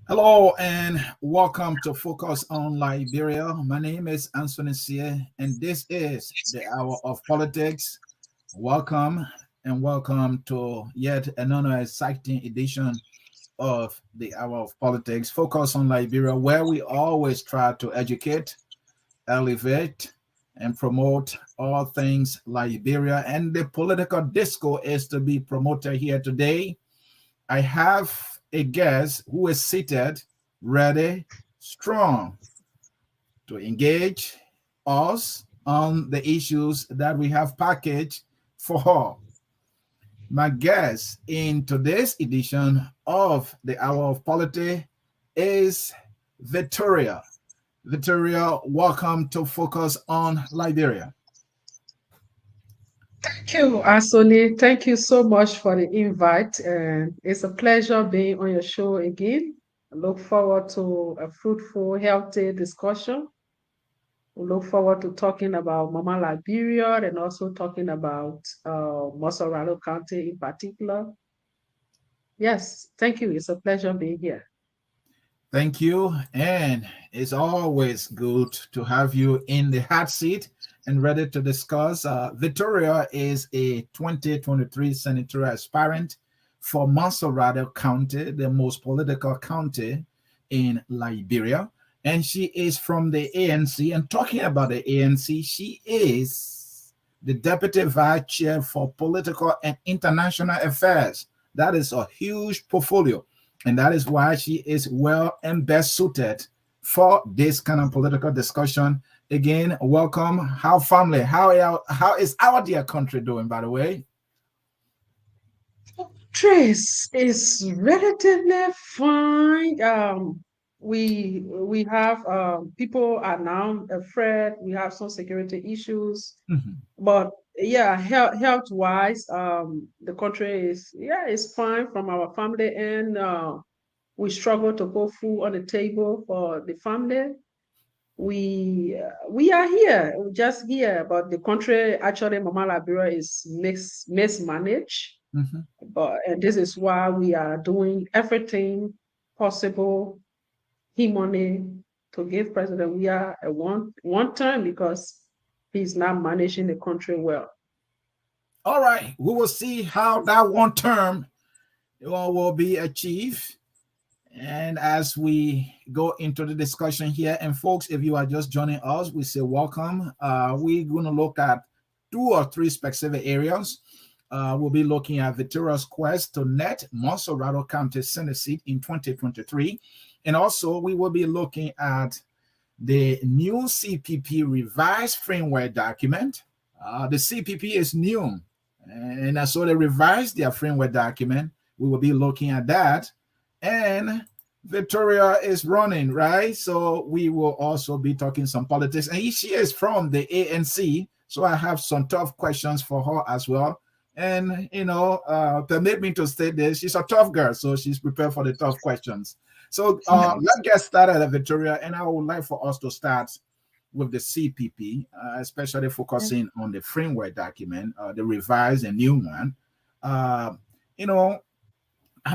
Hello and welcome to Focus on Liberia. My name is Anthony Sie, and this is the Hour of Politics. Welcome and welcome to yet another exciting edition of the Hour of Politics, Focus on Liberia, where we always try to educate, elevate, and promote all things Liberia. And the political discourse is to be promoted here today. I have a guest who is seated, ready, strong to engage us on the issues that we have packaged for her. My guest in today's edition of the Hour of Politics is Victoria. Victoria, welcome to Focus on Liberia. Thank you, Asoni. Thank you so much for the invite. And it's a pleasure being on your show again. I look forward to a fruitful, healthy discussion. We look forward to talking about Mama Liberia and also talking about Montserrado County in particular. Yes, thank you. It's a pleasure being here. Thank you. And it's always good to have you in the hot seat and ready to discuss. Victoria is a 2023 Senatorial Aspirant for Montserrado County, the most political county in Liberia. And she is from the ANC. And talking about the ANC, she is the Deputy Vice Chair for Political and International Affairs. That is a huge portfolio. And that is why she is well and best suited for this kind of political discussion. Again, welcome. How family? How is our dear country doing, by the way? Trace is relatively fine. We have people are now afraid. We have some security issues, but yeah, health wise, the country is fine from our family, and we struggle to put food on the table for the family. We are here, just here, but the country actually, Mama Liberia is mismanaged. And this is why we are doing everything possible, money to give President we are a one term because he's not managing the country well. All right, we will see how that one term will be achieved. And as we go into the discussion here, and folks, if you are just joining us, we say welcome. We're going to look at 2 or 3 specific areas. We'll be looking at Victoria's quest to net Montserrado County Senate seat in 2023. And also, we will be looking at the new CPP revised framework document. The CPP is new, and so they revised their framework document. We will be looking at that. And Victoria is running, right? So we will also be talking some politics. And she is from the ANC, so I have some tough questions for her as well. And, permit me to state this, she's a tough girl, so she's prepared for the tough questions. So let's get started, Victoria, and I would like for us to start with the CPP, especially focusing on the framework document, the revised and new one. I'm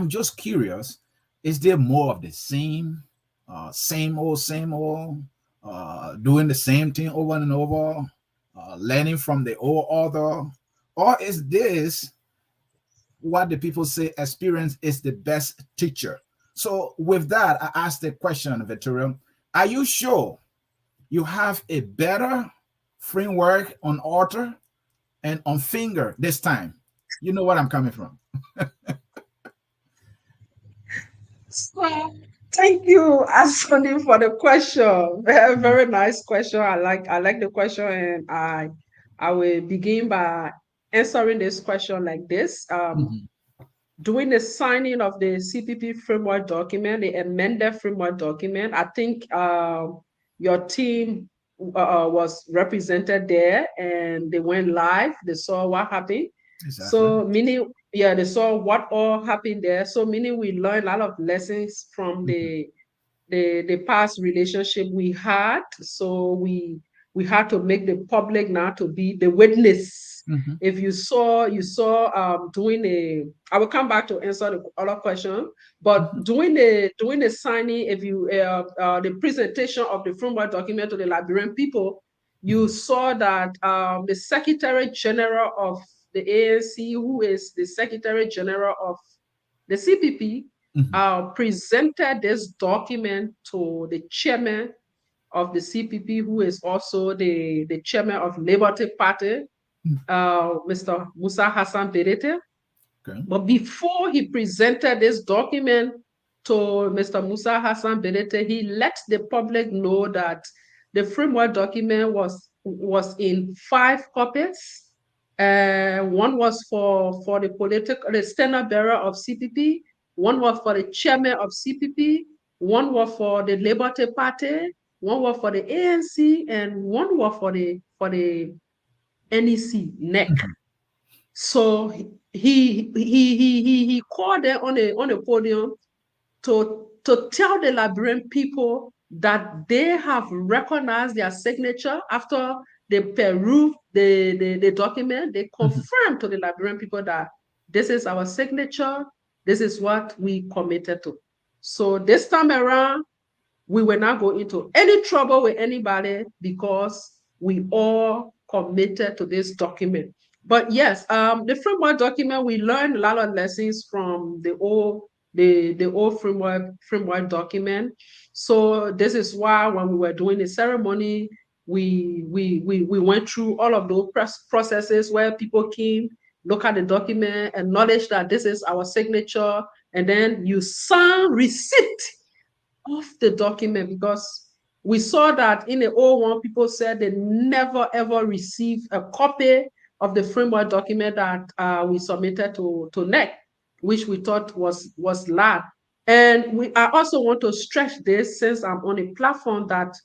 just curious, is there more of the same old, doing the same thing over and over, learning from the old author? Or is this what the people say, experience is the best teacher? So with that, I asked the question, Victoria, are you sure you have a better framework on author and on finger this time? You know what I'm coming from. So Thank you, Asani, for the question. Very, very nice question. I like the question, and I will begin by answering this question like this. Mhm, During the signing of the CPP framework document, the amended framework document, I think your team was represented there, and they went live. They saw what happened. exactly. So meaning, yeah, they saw what all happened there. So meaning we learned a lot of lessons from Mhm, the past relationship we had. So we had to make the public now to be the witness. mhm, If you saw doing a, I will come back to answer the other question, but mhm, doing the signing, if you the presentation of the framework document to the Liberian people, you mhm, saw that the Secretary General of the ANC, who is the Secretary General of the CPP, mhm, presented this document to the chairman of the CPP, who is also the chairman of Liberty Party, mhm. Mr. Musa Hassan Berete. Okay. But before he presented this document to Mr. Musa Hassan Berete, he let the public know that the framework document was in 5 copies. One was for the standard bearer of CPP, one was for the chairman of CPP, one was for the Liberty Party, one was for the ANC, and one was for the NEC, NEC. Mhm, So he called them on a podium to tell the Liberian people that they have recognized their signature after they perused the document. They mhm, confirmed to the Liberian people that this is our signature, this is what we committed to. So this time around, we will not go into any trouble with anybody because we all committed to this document. But yes, the framework document, we learned a lot of lessons from the old framework document. So this is why when we were doing the ceremony, we went through all of those processes where people came, look at the document, acknowledge that this is our signature, and then you sign receipt of the document, because we saw that in the old one, people said they never ever received a copy of the framework document that we submitted to NEC, which we thought was lie. And I also want to stretch this, since I'm on a platform, that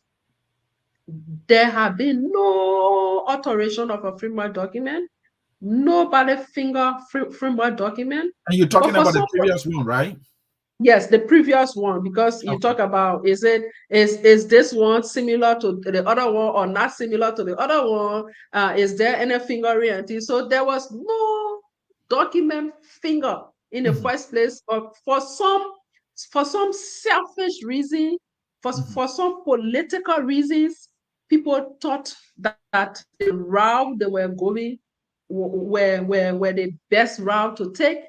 there have been no alteration of a framework document. Nobody finger framework document. And you're But talking for about the some, previous one, right? yes, the previous one, because you Okay. talk about, is this one similar to the other one or not similar to the other one? Is there any fingering? So there was no document finger in the Mhm, first place, but for some selfish reason, mhm, for some political reasons, people thought that the route they were going were the best route to take,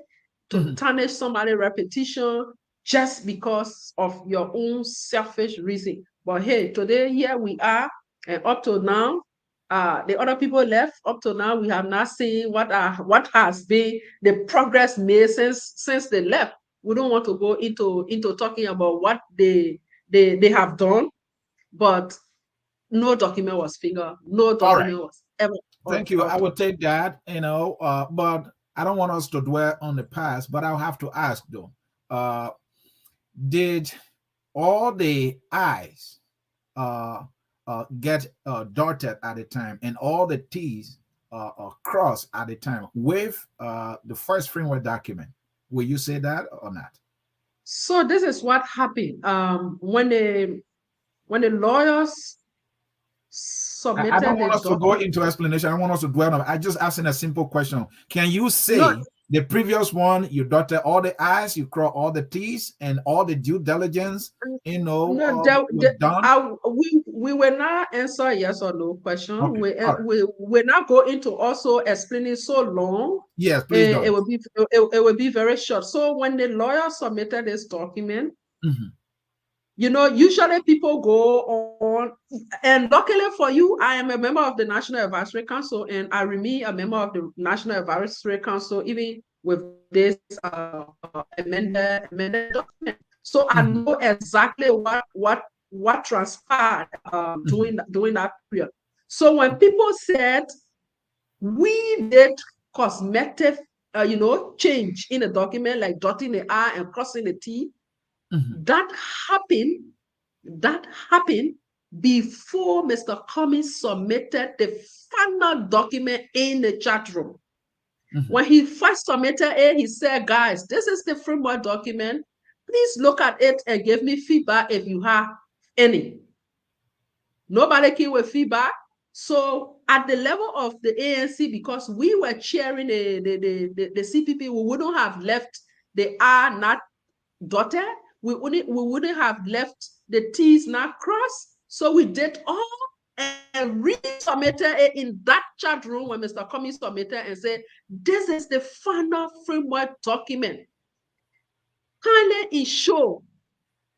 to mhm. tarnish somebody's reputation just because of your own selfish reason. But hey, today here we are, and up to now, the other people left. Up to now, we have not seen what has been the progress made since they left. We don't want to go into talking about what they have done, but no document was fingered, no All right. document was ever Thank you. I altered. will take that, but I don't want us to dwell on the past, but I'll have to ask though. Uh, did all the I's get dotted at the time and all the T's crossed at the time with the first framework document? Will you say that or not? So this is what happened when the lawyers I don't submitted want the us to go document. into explanation. I want us to dwell on it. I just asking a simple question. Can you No, say the previous one you dotted all the I's, you crossed all the T's, and all the due diligence, no, was done? we will not answer yes or no question. Okay. All right. We will not go into also explaining so long. Yes, please Eh, don't. it will be very short. So when the lawyer submitted this document, Mhm, usually people go on, and luckily for you, I am a member of the National Advisory Council, and I remain a member of the National Advisory Council, even with this amended document. So I know exactly what transpired during that period. So when people said we did cosmetic, change in a document like dotting the I and crossing the T, that happened before Mr. Cummings submitted the final document in the chat room. When he first submitted it, he said, guys, this is the framework document. Please look at it and give me feedback if you have any. Nobody came with feedback. So at the level of the ANC, because we were chairing the CPP, we wouldn't have left the R not dotted. We wouldn't have left the T's not crossed. So we did all and resubmitted it in that chat room when Mr. Cummings submitted and said, this is the final framework document. Kindly ensure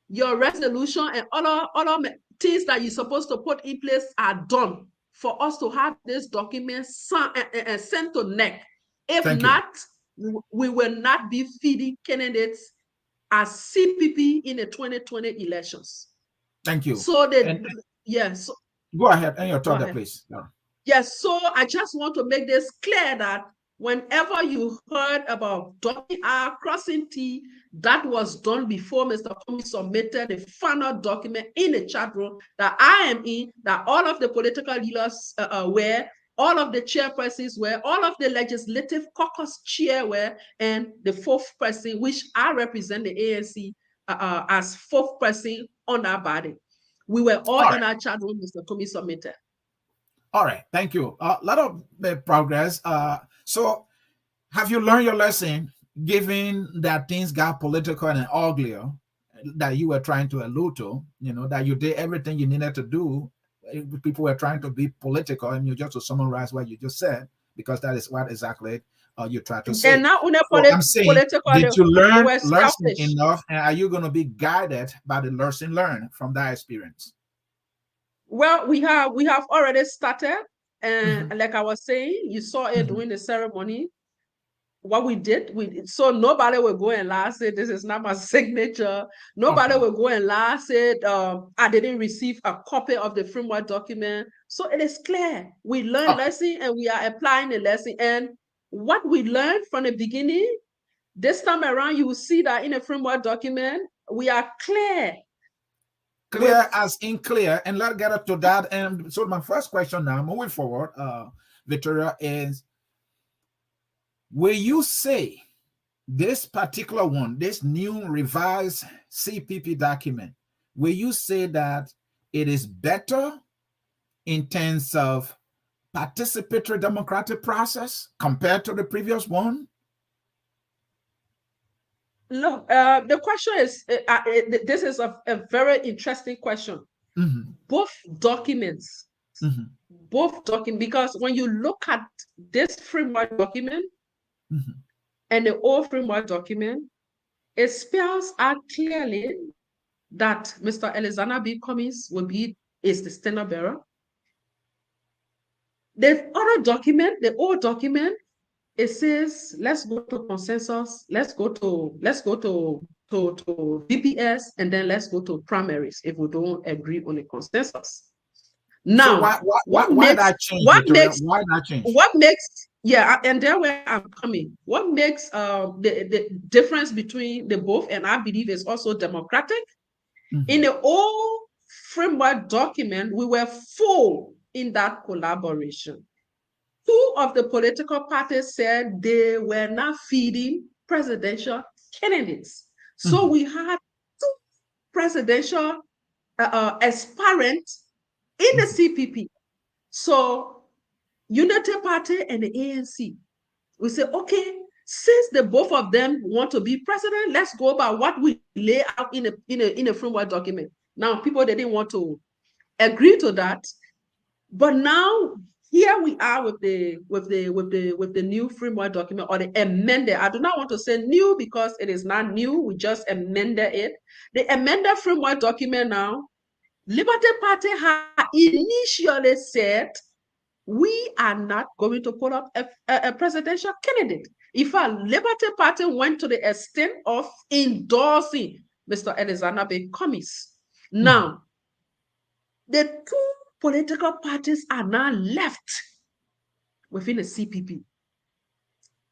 your resolution and other things that you're supposed to put in place are done for us to have this document sent to NEC. If not, we will not be feeding candidates as CPP in the 2020 elections. Thank you. So yes. Go ahead and your thought, please. Yes, so I just want to make this clear that whenever you heard about dotting R, crossing T, that was done before Mr. Cummings submitted the final document in the chat room that I am in, that all of the political leaders were, all of the chairpersons were, all of the legislative caucus chair were, and the fourth person, which I represent the ANC as fourth person on our body. We were all in our chat room, Mr. Cummings submitted. All right, thank you. A lot of progress. So have you learned your lesson, given that things got political and uglier, that you were trying to allude to, that you did everything you needed to do. People were trying to be political, and you just to summarize what you just said, because that is what exactly you tried to say. And now, I'm saying, did you learn enough, and are you going to be guided by the lesson learned from that experience? Well, we have already started, and like I was saying, you saw it during the ceremony. What we did, so nobody will go and lie, say this is not my signature. Nobody will go and lie, say I didn't receive a copy of the framework document. So it is clear. We learned lesson and we are applying the lesson. And what we learned from the beginning, this time around, you will see that in the framework document, we are clear. Clear as in clear, and let's get up to that. And so my first question now, moving forward, Victoria, is, will you say this particular one, this new revised CPP document, will you say that it is better in terms of participatory democratic process compared to the previous one? No, the question is, this is a very interesting question. Both documents, because when you look at this framework document and the old framework document, it spells out clearly that Mr. Alexander B. Cummings is the standard bearer. The other document, the old document, it says, let's go to consensus, let's go to VPS, and then let's go to primaries if we don't agree on the consensus. Now, so why that change? Why that change? What makes, yeah, and there where I'm coming. What makes the difference between the both, and I believe is also democratic. In the old framework document, we were full in that collaboration. Two of the political parties said they were not feeding presidential candidates. So we had two presidential aspirants in the CPP. So Unity Party and the ANC, we say, okay, since the both of them want to be president, let's go by what we lay out in a framework document. Now, people, they didn't want to agree to that, but now here we are with the new framework document, or the amended. I do not want to say new because it is not new. We just amended it. The amended framework document now, Liberty Party had initially said, we are not going to put up a presidential candidate. In fact, Liberty Party went to the extent of endorsing Mr. Alexander B. Cummings. Mm-hmm. Now, the two political parties are now left within the CPP.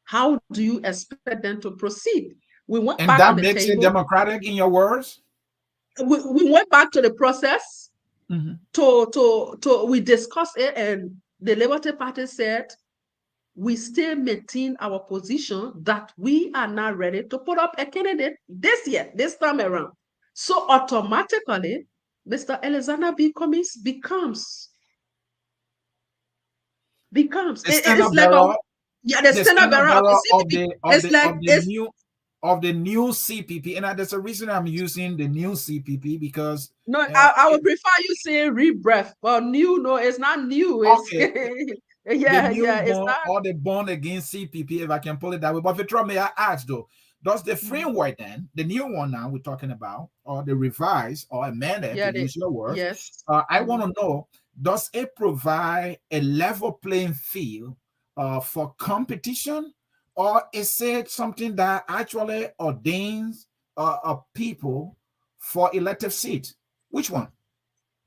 How do you expect them to proceed? We went back And on the that makes it table. democratic in your words? We went back to the process. Mm-hmm. We discussed it, and the Liberty Party said we still maintain our position that we are now ready to put up a candidate this year, this time around. So automatically, Mr. Alexander B. Cummings becomes The it's standard like a bearer, the the standard standard bearer of the bearer CPP. It's like it's of the new CPP, and there's a reason I'm using the new CPP because no, uh, I it, would prefer you say rebirth, but new, no, it's not new. It's okay, the new yeah, it's born not. or the born again CPP, if I can pull it that way. But if you throw me, I ask though, does the framework then, the new one now we're talking about, or the revised or amended, to Yeah, use your words, yes. I want to know, does it provide a level playing field for competition, or is it something that actually ordains people for elective seats? Which one?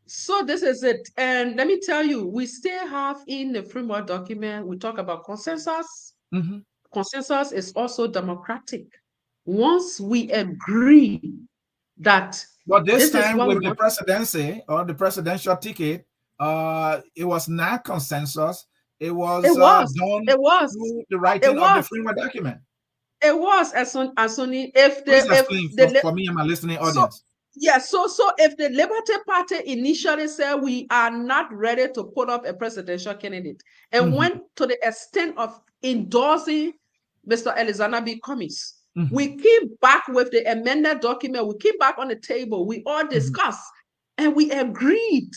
So this is it. And let me tell you, we still have in the framework document, we talk about consensus. Mm-hmm. Consensus is also democratic. Once we agree that But this this is time what we with the want, presidency or the presidential ticket, it was not consensus. It it was was, done it was, through the it writing of the was, framework document. it was as only if Please if explain the for me and my listening so audience. yeah, so if the Liberty Party initially said we are not ready to put up a presidential candidate and Mm-hmm. went to the extent of endorsing Mr. Alexander B. Cummings, Mm-hmm. we came back with the amended document, we came back on the table, we all Mm-hmm. discussed, and we agreed.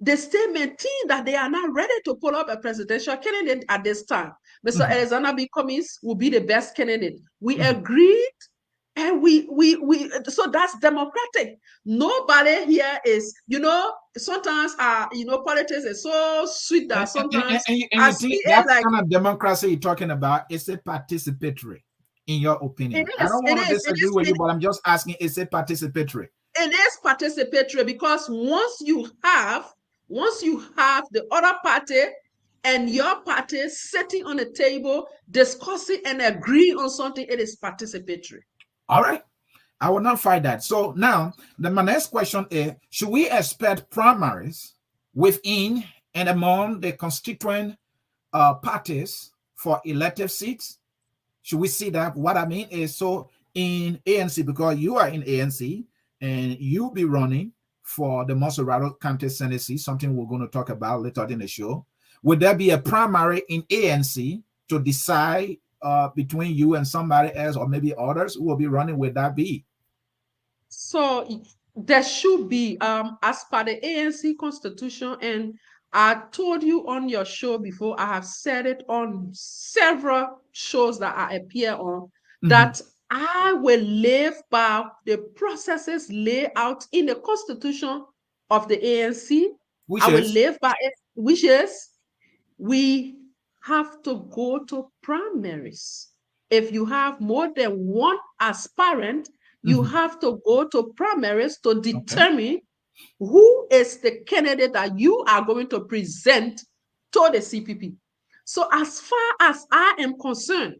The state maintained that they are not ready to put up a presidential candidate at this time. Mr. Mm-hmm. Alexander B. Cummings will be the best candidate. We Mm-hmm. agreed, and so that's democratic. Nobody here is, sometimes politics is so sweet that sometimes And I you see think it that like kind of democracy you're talking about is it participatory, in your it opinion? I is, don't it want to is, it disagree is, with you, but I'm just asking, is it participatory? it is participatory because once you have the other party and your party sitting on the table discussing and agreeing on something, it is participatory. All right. I will not fight that. So now, my next question is, should we expect primaries within and among the constituent parties for elective seats? Should we see that? What I mean is, so in ANC, because you are in ANC and you'll be running for the Montserrado County Senate seat, something we're going to talk about later in the show. Would there be a primary in ANC to decide between you and somebody else, or maybe others who will be running? Would that be? So there should be, as per the ANC constitution, and I told you on your show before, I have said it on several shows that I appear on, Mm-hmm. that I will live by the processes laid out in the constitution of the ANC. Which I will is? live by it, which is we have to go to primaries. If you have more than one aspirant, you Mm-hmm. have to go to primaries to Okay. determine who is the candidate that you are going to present to the CPP. So as far as I am concerned,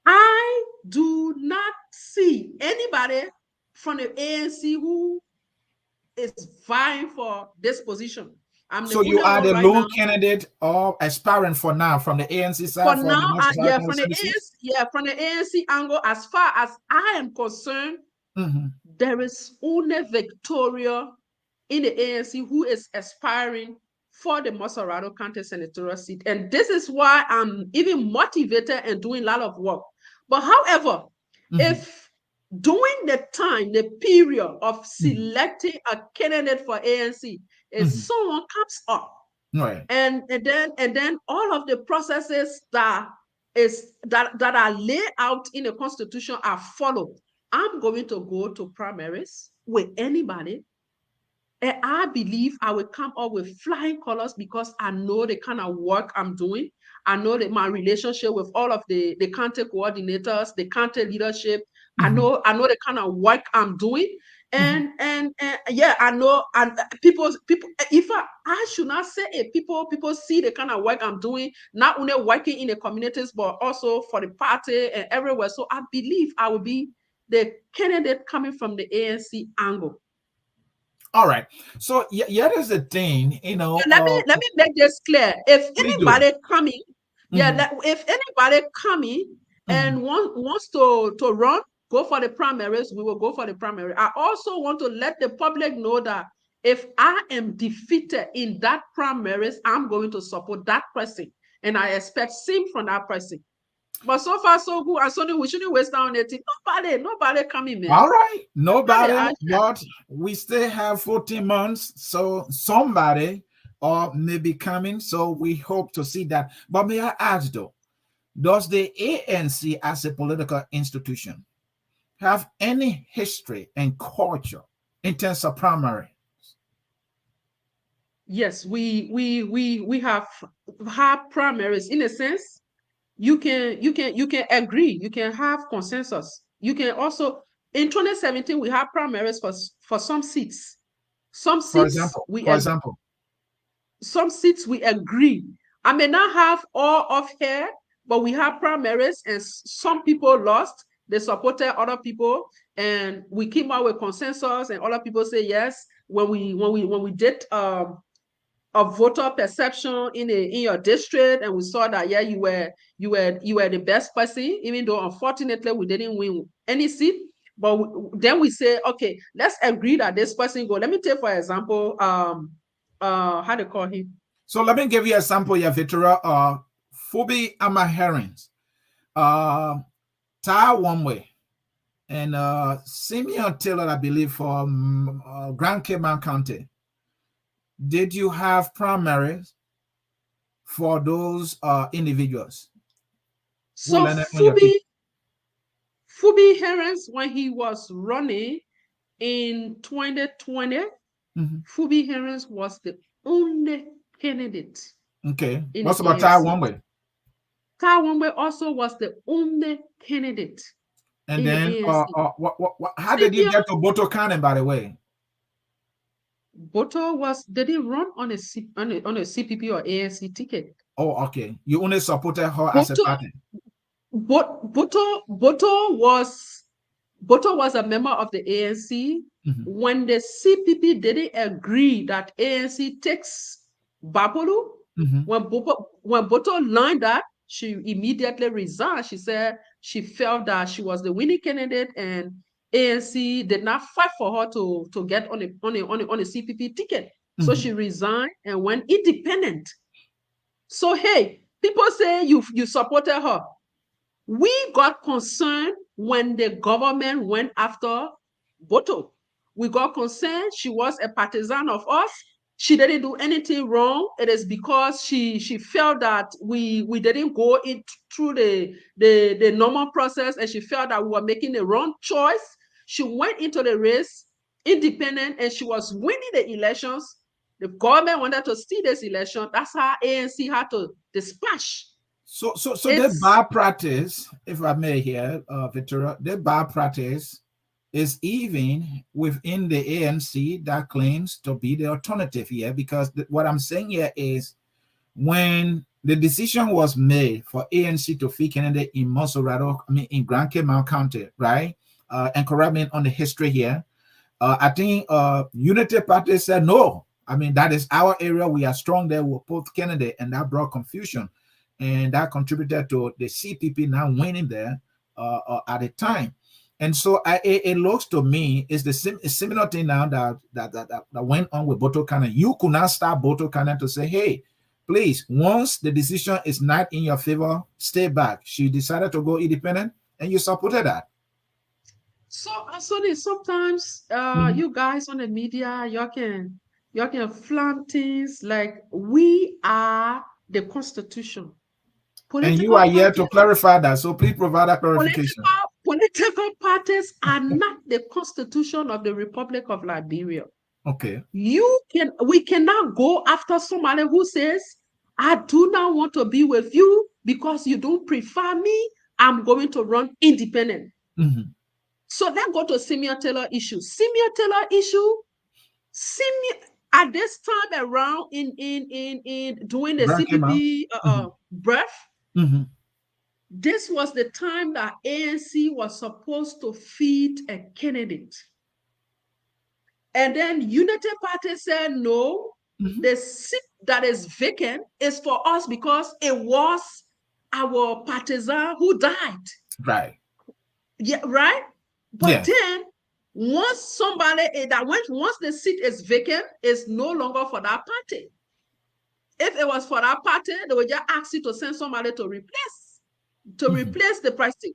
I do not see anybody from the ANC who is vying for this position. I'm the So you only are one the right lone now. candidate or aspirant for now from the ANC For side for now, the Montserrado from the County? ANC, from the ANC angle, as far as I am concerned, Mm-hmm. there is only Victoria in the ANC who is aspiring for the Montserrado County Senatorial seat. And this is why I'm even motivated and doing a lot of work. But however, Mm-hmm. if during the period of Mm-hmm. selecting a candidate for ANC, if Mm-hmm. someone comes up Right. and then all of the processes that are laid out in the constitution are followed, I'm going to go to primaries with anybody, and I believe I will come up with flying colors because I know the kind of work I'm doing. I know that my relationship with all of the county coordinators, the county leadership, I know the kind of work I'm doing. And yeah, I know, and people if I should not say it, people see the kind of work I'm doing, not only working in the communities but also for the party and everywhere. So I believe I will be the candidate coming from the ANC angle. All right. So yeah, there's the thing, you know. Let me make this clear. If Please do. anybody coming, if anybody coming and wants to run, go for the primaries, we will go for the primary. I also want to let the public know that if I am defeated in that primaries, I'm going to support that person, and I expect same from that person. But so far so good, and so we shouldn't waste on it. Nobody coming, man. All right, nobody, Nobody, but we still have 14 months, so somebody or maybe coming. So we hope to see that. But may I ask though, does the ANC as a political institution have any history and culture in terms of primary? yes, we have had primaries in a sense. You can agree, you can have consensus. You can also, in 2017 we have primaries for some seats. Some For seats example, we for example. some seats we agree. I may not have all of here, but we have primaries and some people lost. They supported other people and we came out with consensus and other people say yes. When we did a voter perception in your district, and we saw that yeah, you were the best person, even though unfortunately we didn't win any seat. But then we say, okay, let's agree that this person go. Let me take for example, how they call him. So let me give you a sample here, Victoria. Phoebe Amaherins, Tai One Way, and Simeon Taylor, I believe, from Grand Cayman County. Did you have primaries for those individuals? So Phoebe Herons, when he was running in 2020, Phoebe Herons was the only candidate. Okay. What's about Tai One Way? Tai One Way also was the only candidate. And then, how did you get to Boto Cannon, by the way? Boto didn't run on a CPP or ANC ticket. Oh, okay. You only supported her as a party. Boto was a member of the ANC. When the CPP didn't agree that ANC takes Bapolu, when Boto learned that, she immediately resigned. She said she felt that she was the winning candidate and ANC did not fight for her to get on a CPP ticket. So she resigned and went independent. So hey, people say you supported her. We got concerned when the government went after Boto. We got concerned. She was a partisan of us. She didn't do anything wrong. It is because she felt that we didn't go through the normal process, and she felt that we were making the wrong choice. She went into the race independent and she was winning the elections. The government wanted to steal this election. That's how ANC had to dispatch. So the bad practice, if I may here, Victoria, the bad practice is even within the ANC that claims to be the alternative here, because what I'm saying here is when the decision was made for ANC to field candidate in Montserrado, in Grand Cayman County, right? And correct me on the history here. I think Unity Party said no. That is our area. We are strong there. We'll put candidate, and that brought confusion. And that contributed to the CPP now winning there at the time. And so it looks to me it's the similar thing now that went on with Boto Cannon. You could not stop Boto Cannon to say, hey, please, once the decision is not in your favor, stay back. She decided to go independent, and you supported that. So sometimes you guys on the media, you can flaunt things like we are the Constitution. And you are here to clarify that, so please provide that clarification. Political parties are not the Constitution of the Republic of Liberia. Okay. We cannot go after somebody who says, I do not want to be with you because you don't prefer me. I'm going to run independent. So let's go to Simeon Taylor issue. Simeon Taylor issue, at this time around in doing the CPP birth, this was the time that ANC was supposed to feed a candidate. And then Unity Party said, no, the seat that is vacant is for us because it was our partisan who died. Right. Yeah, right? But then once once the seat is vacant, it's no longer for that party. If it was for that party, they would just ask you to send somebody to replace the person.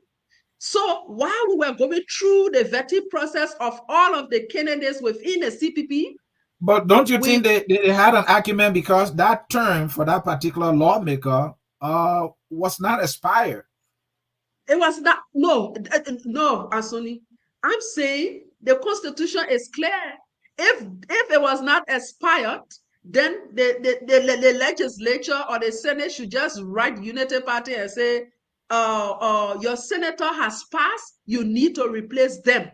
So while we were going through the vetting process of all of the candidates within the CPP, but don't you think they had an argument because that term for that particular lawmaker was not expired? It was not. No, Anthony. I'm saying the Constitution is clear. If it was not expired, then the legislature or the Senate should just write Unity Party and say, your senator has passed, you need to replace them.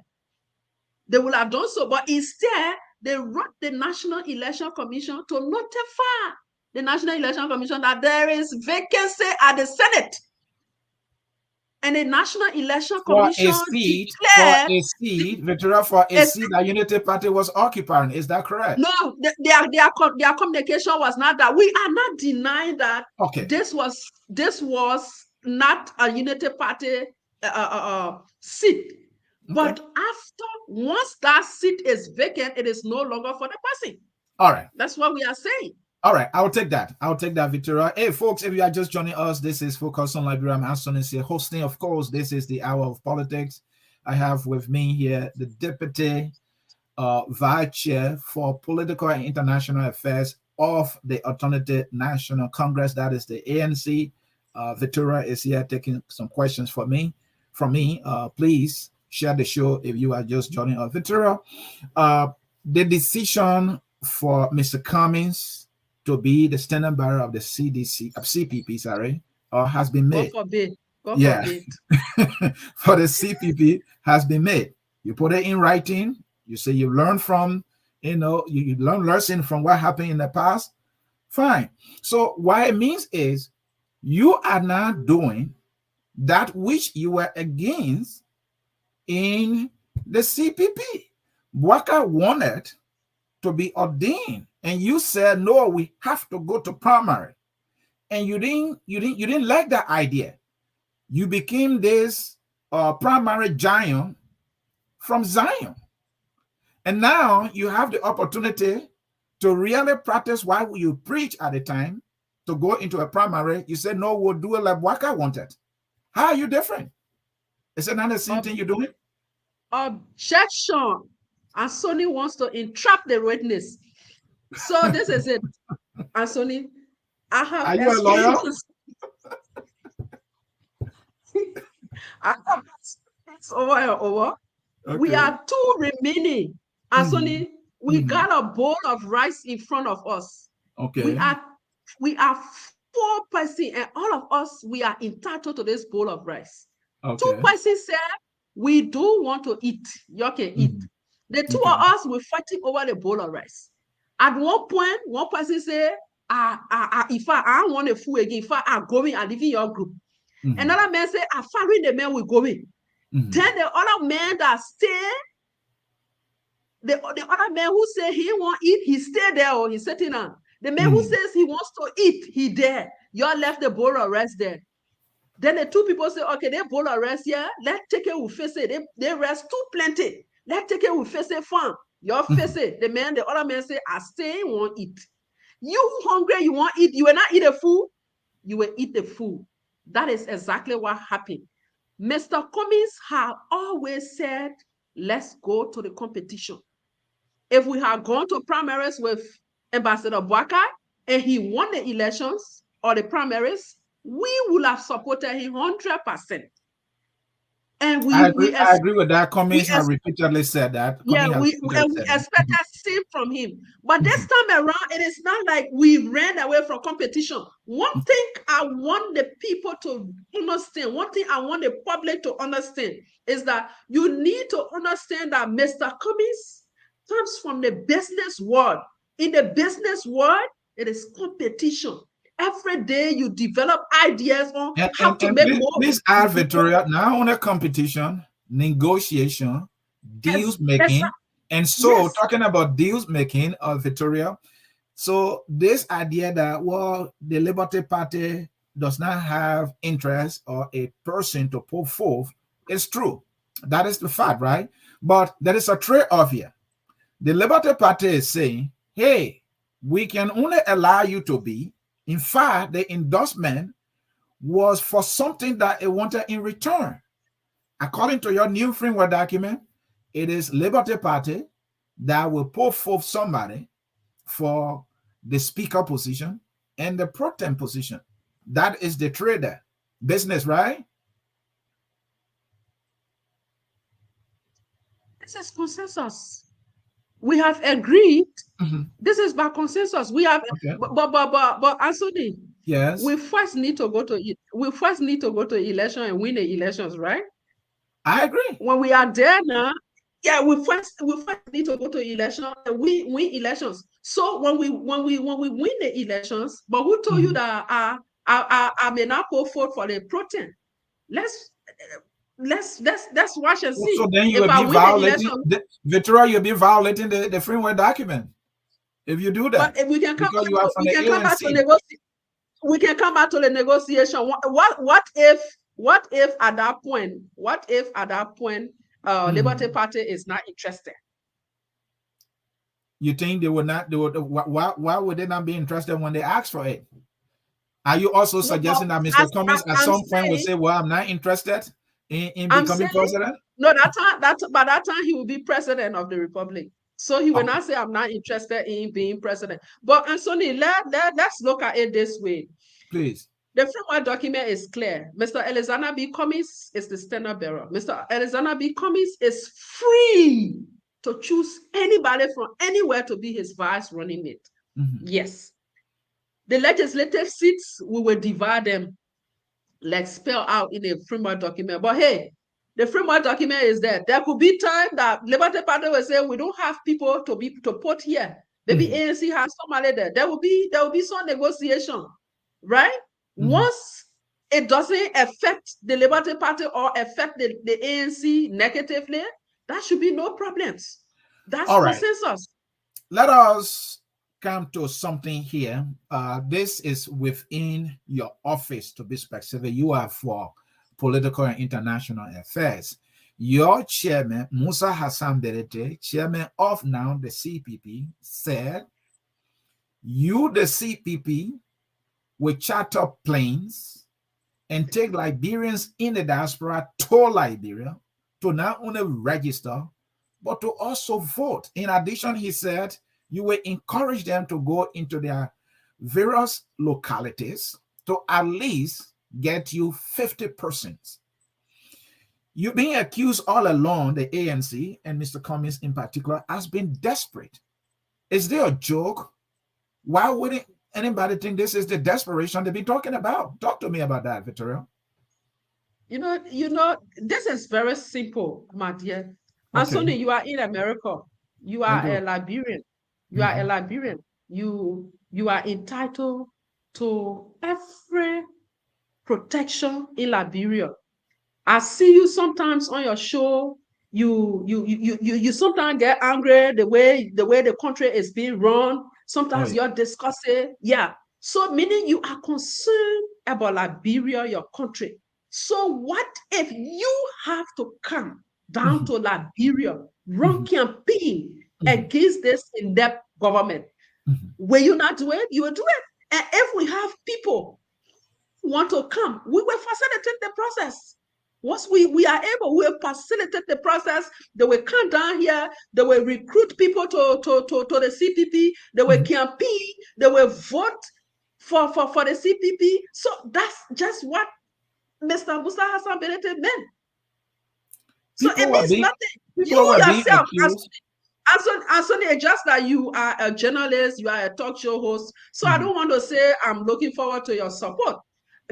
They will have done so, but instead, they wrote the National Election Commission to notify the National Election Commission that there is vacancy at the Senate. And the National Election Commission declared for a seat that Unity Party was occupying. Is that correct? No, their communication was not that. We are not denying that. Okay. This was not a Unity Party seat. Okay. But once that seat is vacant, it is no longer for the person. All right. That's what we are saying. All right, I'll take that, Victoria. Hey, folks, if you are just joining us, this is Focus on Liberia. I'm Anthony here hosting. Of course, this is the Hour of Politics. I have with me here the Deputy Vice Chair for Political and International Affairs of the Alternative National Congress, that is the ANC. Victoria is here taking some questions from me. Please share the show if you are just joining us. Victoria, the decision for Mr. Cummings to be the standing bearer of the CPP, has been made. God forbid. For the CPP has been made. You put it in writing. You say you learn from, you learn lesson from what happened in the past. Fine. So what it means is you are not doing that which you were against in the CPP. Waka wanted to be ordained, and you said no, we have to go to primary, and you didn't like that idea. You became this primary giant from Zion, and now you have the opportunity to really practice what you preach at the time to go into a primary. You said no, we'll do it like Waka wanted. How are you different? Is it not the same thing you're doing? Objection. And Sony wants to entrap the witness. So this is it. And Sony, I have. Are you a lawyer? I have it's over and over. Okay. We are two remaining. And Sony, we got a bowl of rice in front of us. Okay. We are 4 persons, and all of us, we are entitled to this bowl of rice. Okay. 2 persons said we do want to eat. You can eat. The 2 of us were fighting over the bowl of rice. At one point, one person said, if I want a food again, if I'm going, I live in your group. Another man said, I'm firing the man, we're going. Then the other man that stay, the other man who said he won't eat, he stay there or he's sitting down. The man who says he wants to eat, he there. Y'all left the bowl of rice there. Then the 2 people say, okay, they bowl of rice here. Let's take it with face it. They rest too plenty. Let's take it with face it farm. Your face it. The other man say, I stay, won't eat. You hungry, you won't eat. You will not eat the food. You will eat the food. That is exactly what happened. Mr. Cummings have always said, let's go to the competition. If we had gone to primaries with Ambassador Boakai and he won the elections or the primaries, we would have supported him 100%. And I agree with that. we Cummings has repeatedly said that. yeah, Cummings has repeatedly we said that. expected same from him. But this Mhm. time around, it is not like we ran away from competition. One thing I want the people to understand, one thing I want the public to understand is that you need to understand that Mr. Cummings comes from the business world. In the business world, it is competition. Every day you develop ideas on how to And make more. please add, Victoria, not only competition, negotiation, deals making. And so, Yes. talking about deals making, Victoria, so this idea that, well, the Liberty Party does not have interest or a person to put forth is true. That is the fact, right? But there is a trade-off here. The Liberty Party is saying, hey, we can only allow you to be. In fact, the endorsement was for something that it wanted in return. According to your new framework document, it is Liberty Party that will put forth somebody for the speaker position and the pro tem position. That is the trader business, right? This is consensus. We have agreed. Mm-hmm. This is by consensus. We have, Okay. but Anthony, Yes, we first need to go to election and win the elections, right? I agree. When we are there now, yeah, we first need to go to election and we win elections. So when we win the elections, but who told you Mm-hmm. that I may not go forward for the protein? Let's let's watch and see. So then you If will I be win the election, violating Victoria, you'll be violating the framework document if you do but that if we can come because back you are to, from we the can come back to ANC. negotiate. We can come back to the negotiation. What if at that point Liberty Party is not interested? You think they would not? They would. Why would they not be interested when they ask for it? Are you also No, but suggesting that Mr. Cummings at I'm some point will saying say, "Well, I'm not interested in I'm becoming saying president"? no, by that time he will be president of the republic. So he will Okay, not say I'm not interested in being president. But Anthony, let's look at it this way. please. The framework document is clear. Mr. Alexander B. Cummings is the standard bearer. Mr. Alexander B. Cummings is free to choose anybody from anywhere to be his vice running mate. Mm-hmm. Yes. The legislative seats, we will divide them, like spell out in a framework document. But hey, the framework document is there. There could be time that Liberty Party will say we don't have people to put here. Maybe Mm-hmm. ANC has somebody there. There will be some negotiation, right? Mm-hmm. Once it doesn't affect the Liberty Party or affect the ANC negatively, that should be no problems. That's All right. consensus. Let us come to something here. This is within your office, to be specific. You are for political and international affairs. Your chairman, Musa Hassan Berete, chairman of now the CPP, said, you, the CPP, will charter planes and take Liberians in the diaspora to Liberia to not only register, but to also vote. In addition, he said, you will encourage them to go into their various localities to at least get you 50%. You've been accused all along, the ANC and Mr. Cummings in particular, has been desperate. Is there a joke? Why wouldn't anybody think this is the desperation they've been talking about? Talk to me about that, Victoria. This is very simple, my dear. Okay. Anthony, you are in America. You I are a do. Liberian. You are a Mhm. Liberian. You are entitled to every protection in Liberia. I see you sometimes on your show. You sometimes get angry the way the country is being run. Oh, Sometimes yeah. you're discussing, yeah. So meaning you are concerned about Liberia, your country. So what if you have to come down Mhm. to Liberia, run Mhm. campaign Mhm. against this in-depth government? Mhm. Will you not do it? You will do it. And if we have people who want to come, we will facilitate the process. Once we are able, we will facilitate the process. They will come down here. They will recruit people to the CPP. They will Mhm. campaign. They will vote for the CPP. So that's just what Mr. Musa Hassan Benete meant. So it means nothing. People You were being yourself, accused. Anthony, just that you are a journalist, you are a talk show host. So I don't want to say I'm looking forward to your support,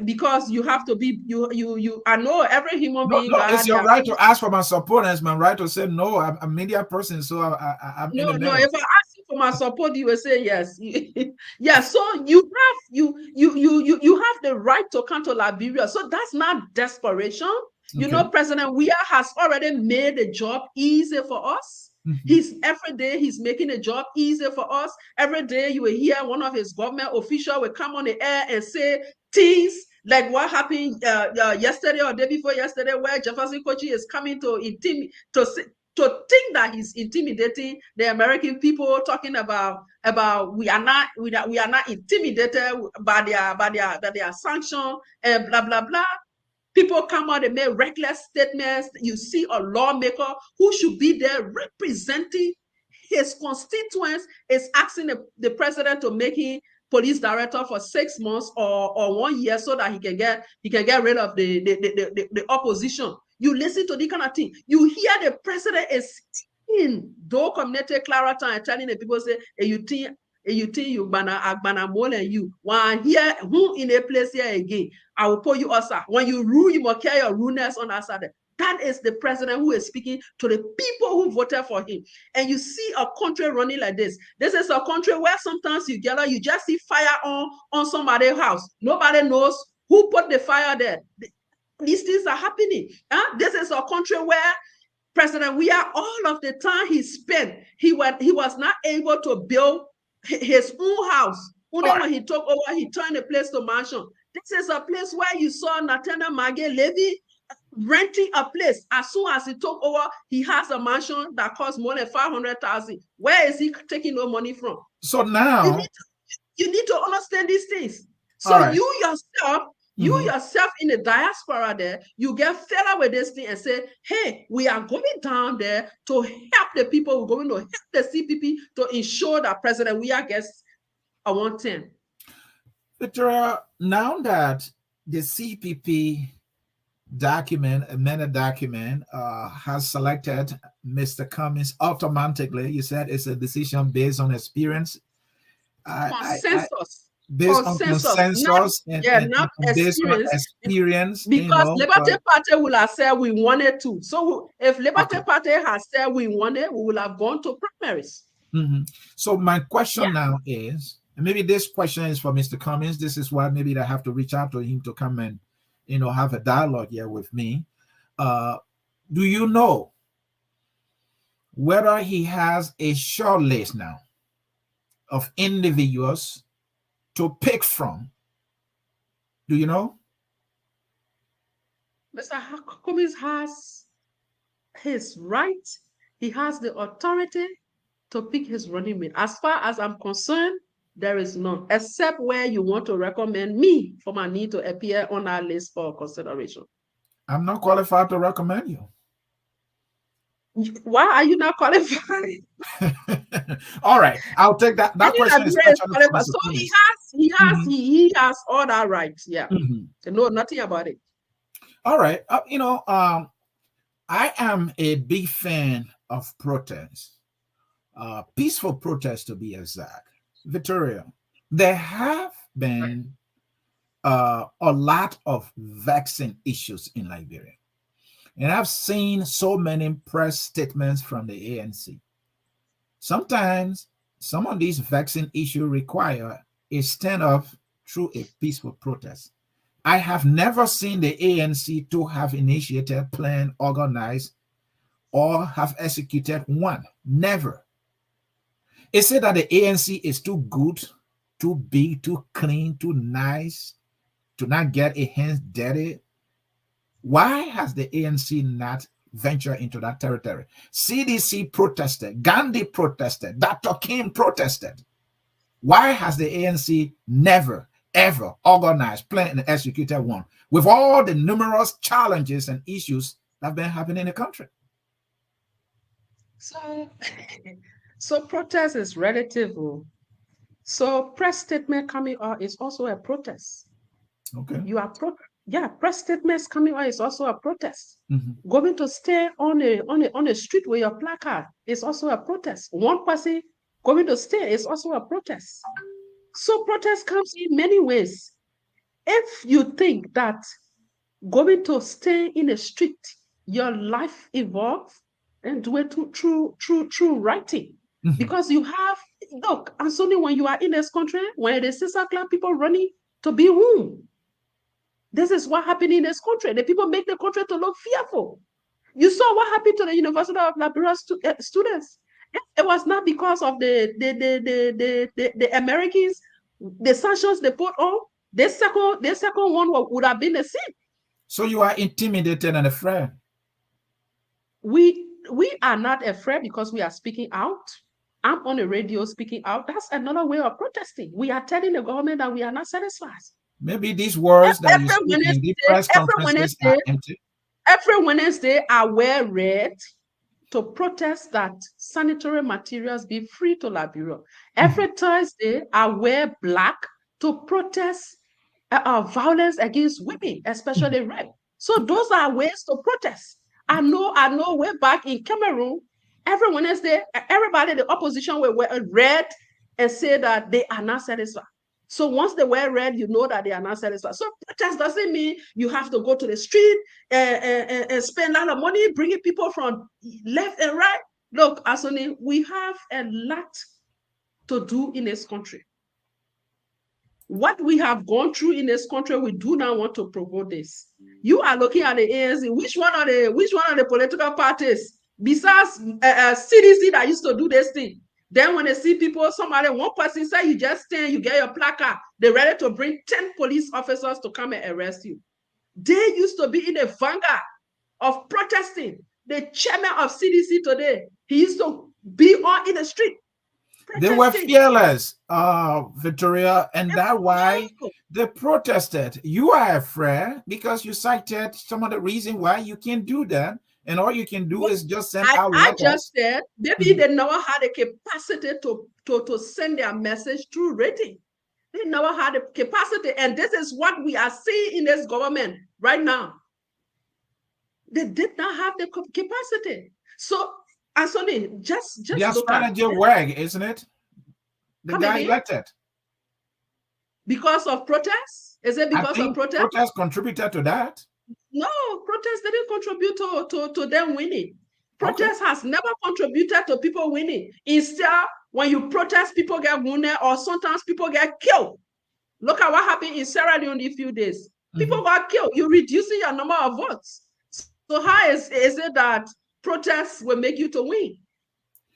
because you have to be you. I know every human being No, it's got your their right own. to ask for my support, and it's my right to say no. I'm a media person, so I'm in No, the no. middle. If I ask you for my support, you will say yes. Yeah. So you have the right to come to Liberia. So that's not desperation. You Okay. know, President Weah has already made the job easy for us. He's every day he's making the job easy for us. Every day you will hear one of his government officials will come on the air and say things like what happened yesterday or day before yesterday, where Jefferson Kochi is coming to to think that he's intimidating the American people, talking about we are not intimidated by their sanction and blah blah blah. People come out and make reckless statements. You see a lawmaker who should be there representing his constituents is asking the president to make him police director for 6 months or 1 year so that he can get rid of the opposition. You listen to the kind of thing. You hear the president is in do community clarity and telling the people, say, hey, you think you banana more than you. When here who in a place here again, I will put you outside. When you rule, you must carry your rudeness on outside. That is the president who is speaking to the people who voted for him. And you see a country running like this. This is a country where sometimes you gather, you just see fire on somebody's house. Nobody knows who put the fire there. These things are happening. This is a country where President Weah, all of the time he spent, he was not able to build his own house. Only when he took over, he turned the place to mansion. This is a place where you saw Nathaniel Mage Levy renting a place. As soon as he took over, he has a mansion that costs more than 500,000. Where is he taking no money from? So now you need to understand these things. So you yourself in the diaspora there, you get fed up with this thing and say, hey, we are going down there to help the people. We're going to help the CPP to ensure that President Weah gets a 110. Victoria, now that the CPP document, amended document, has selected Mr. Cummings automatically, you said it's a decision based on experience. Consensus. Based on consensus and not based on experience, because Liberty Party will have said we wanted to. So if Liberty Party has said we wanted, we will have gone to primaries. So my question now is, and maybe this question is for Mr. Cummings. This is why maybe I have to reach out to him to come and have a dialogue here with me. Do you know whether he has a short list now of individuals to pick from? Do you know? Mr. Cummings has his right. He has the authority to pick his running mate. As far as I'm concerned, there is none, except where you want to recommend me for my need to appear on our list for consideration. I'm not qualified to recommend you. Why are you not qualified? All right, I'll take that. That question is qualified. So he has all that rights. Yeah, no, nothing about it. All right, I am a big fan of protests, peaceful protests to be exact. Victoria, there have been a lot of vaccine issues in Liberia. And I've seen so many press statements from the ANC. Sometimes some of these vaccine issues require a stand-up through a peaceful protest. I have never seen the ANC to have initiated, planned, organized, or have executed one. Never. Is it that the ANC is too good, too big, too clean, too nice, to not get a hands dirty? Why has the ANC not ventured into that territory? CDC protested, Gandhi protested, Dr. King protested. Why has the ANC never, ever organized, planned, and executed one with all the numerous challenges and issues that have been happening in the country? So protest is relative. So press statement coming out is also a protest. Okay. You are Yeah, press statements coming out is also a protest. Mm-hmm. Going to stay on a street with your placard is also a protest. One person going to stay is also a protest. So protest comes in many ways. If you think that going to stay in a street, your life evolves, and do it through writing. Mm-hmm. Because you have, look, and suddenly when you are in this country, when the 6 o'clock people running to be whom? This is what happened in this country. The people make the country to look fearful. You saw what happened to the University of Liberia students. It was not because of the Americans, the sanctions they put on. The second one would have been the same. So you are intimidated and afraid. We are not afraid because we are speaking out. I'm on the radio speaking out. That's another way of protesting. We are telling the government that we are not satisfied. Maybe these words that you Every speak in the Wednesday, press conferences are empty. every Wednesday, I wear red to protest that sanitary materials be free to Liberia. Every Thursday, I wear black to protest violence against women, especially rape. So those are ways to protest. I know way back in Cameroon, every Wednesday, everybody, the opposition will wear red and say that they are not satisfied. So once they wear red, you know that they are not satisfied. So protest doesn't mean you have to go to the street and spend a lot of money bringing people from left and right. Look, Asoni, we have a lot to do in this country. What we have gone through in this country, we do not want to provoke this. You are looking at the ANC. Which one of the political parties besides CDC that used to do this thing? Then when they see people, one person say you just stand, you get your placard, they're ready to bring 10 police officers to come and arrest you. They used to be in the vanguard of protesting. The chairman of CDC today, he used to be on in the street. They were fearless, Victoria, and that's why they protested. You are afraid because you cited some of the reason why you can't do that, and all you can do is just send out letters. I just said maybe they never had the capacity to send their message through writing. They never had the capacity, and this is what we are seeing in this government right now. They did not have the capacity. So, Anthony, just their look strategy at work, isn't it? The guy elected. Because of protests? Is it because of protests? Protests contributed to that. No, protests didn't contribute to them winning. Protest has never contributed to people winning. Instead, when you protest, people get wounded or sometimes people get killed. Look at what happened in Sierra Leone in a few days. People got killed. You're reducing your number of votes. So how is it that protests will make you to win?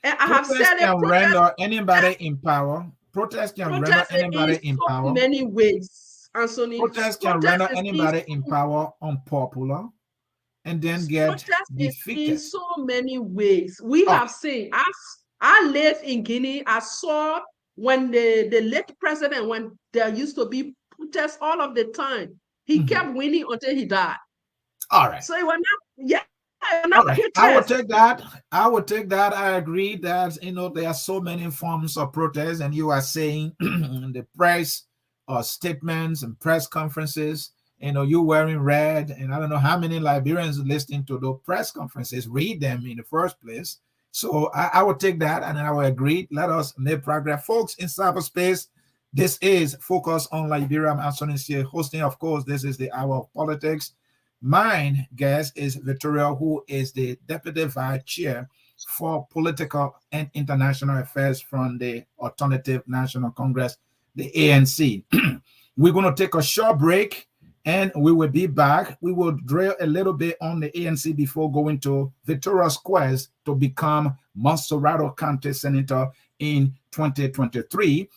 And I have said it. Render anybody in power. Protest can render anybody in power. In many ways, Anthony. Protest can render anybody in power unpopular, and then get defeated. In so many ways. We have seen. I live in Guinea. I saw when the late president, when there used to be protests all of the time, he kept winning until he died. All right. So it was not, yeah. All right. I will take that. I agree that there are so many forms of protest, and you are saying the press statements and press conferences. You wearing red, and I don't know how many Liberians listening to those press conferences read them in the first place. So I will take that, and I will agree. Let us make progress, folks. In cyberspace, this is Focus on Liberia. I'm Anthony here hosting. Of course, this is the Hour of Politics. My guest is Victoria, who is the Deputy Vice Chair for Political and International Affairs from the Alternative National Congress, the ANC. We're going to take a short break, and we will be back. We will drill a little bit on the ANC before going to Victoria's quest to become Montserrado County Senator in 2023.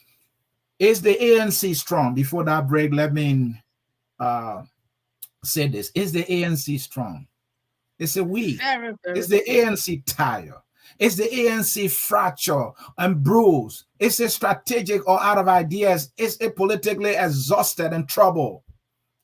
Is the ANC strong? Before that break, let me say this. Is the ANC strong? Is it weak? Is the ANC tired? Is the ANC fractured and bruised? Is it strategic or out of ideas? Is it politically exhausted and troubled?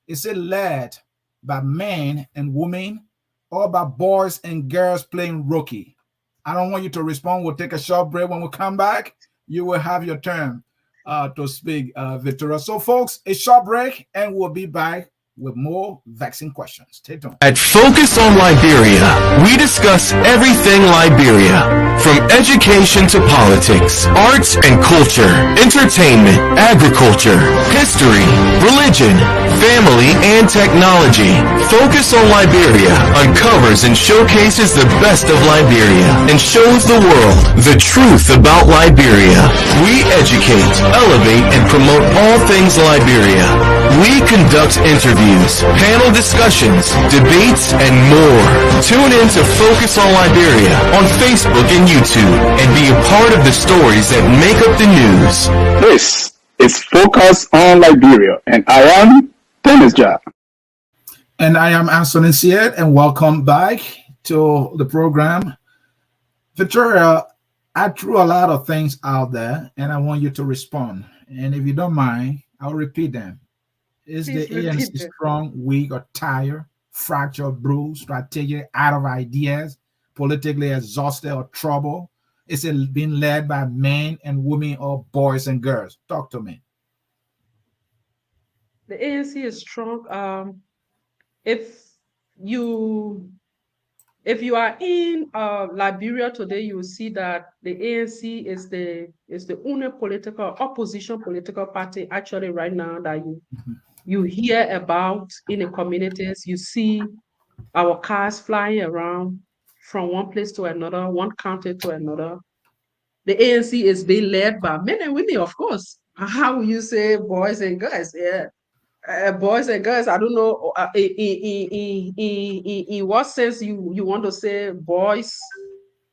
Is it led by men and women or by boys and girls playing rookie? I don't want you to respond. We'll take a short break. When we come back, you will have your turn to speak, Victoria. So, folks, a short break, and we'll be back with more vexing questions. Stay tuned. At Focus on Liberia, we discuss everything Liberia, from education to politics, arts and culture, entertainment, agriculture, history, religion, family, and technology. Focus on Liberia uncovers and showcases the best of Liberia and shows the world the truth about Liberia. We educate, elevate, and promote all things Liberia. We conduct interviews, panel discussions, debates, and more. Tune in to Focus on Liberia on Facebook and YouTube and be a part of the stories that make up the news. This is Focus on Liberia, and I am Dennis Ja. And I am Anthony Sied, and welcome back to the program. Victoria, I threw a lot of things out there, and I want you to respond. And if you don't mind, I'll repeat them. Is the ANC strong, weak, or tired, fractured, bruised, strategic, out of ideas, politically exhausted, or troubled? Is it being led by men and women or boys and girls? Talk to me. The ANC is strong. If you are in Liberia today, you will see that the ANC is the only opposition political party actually right now that you hear about in the communities. You see our cars flying around from one place to another, one county to another. The ANC is being led by men and women, of course. How will you say boys and girls? Yeah. Boys and girls, I don't know in what sense you want to say boys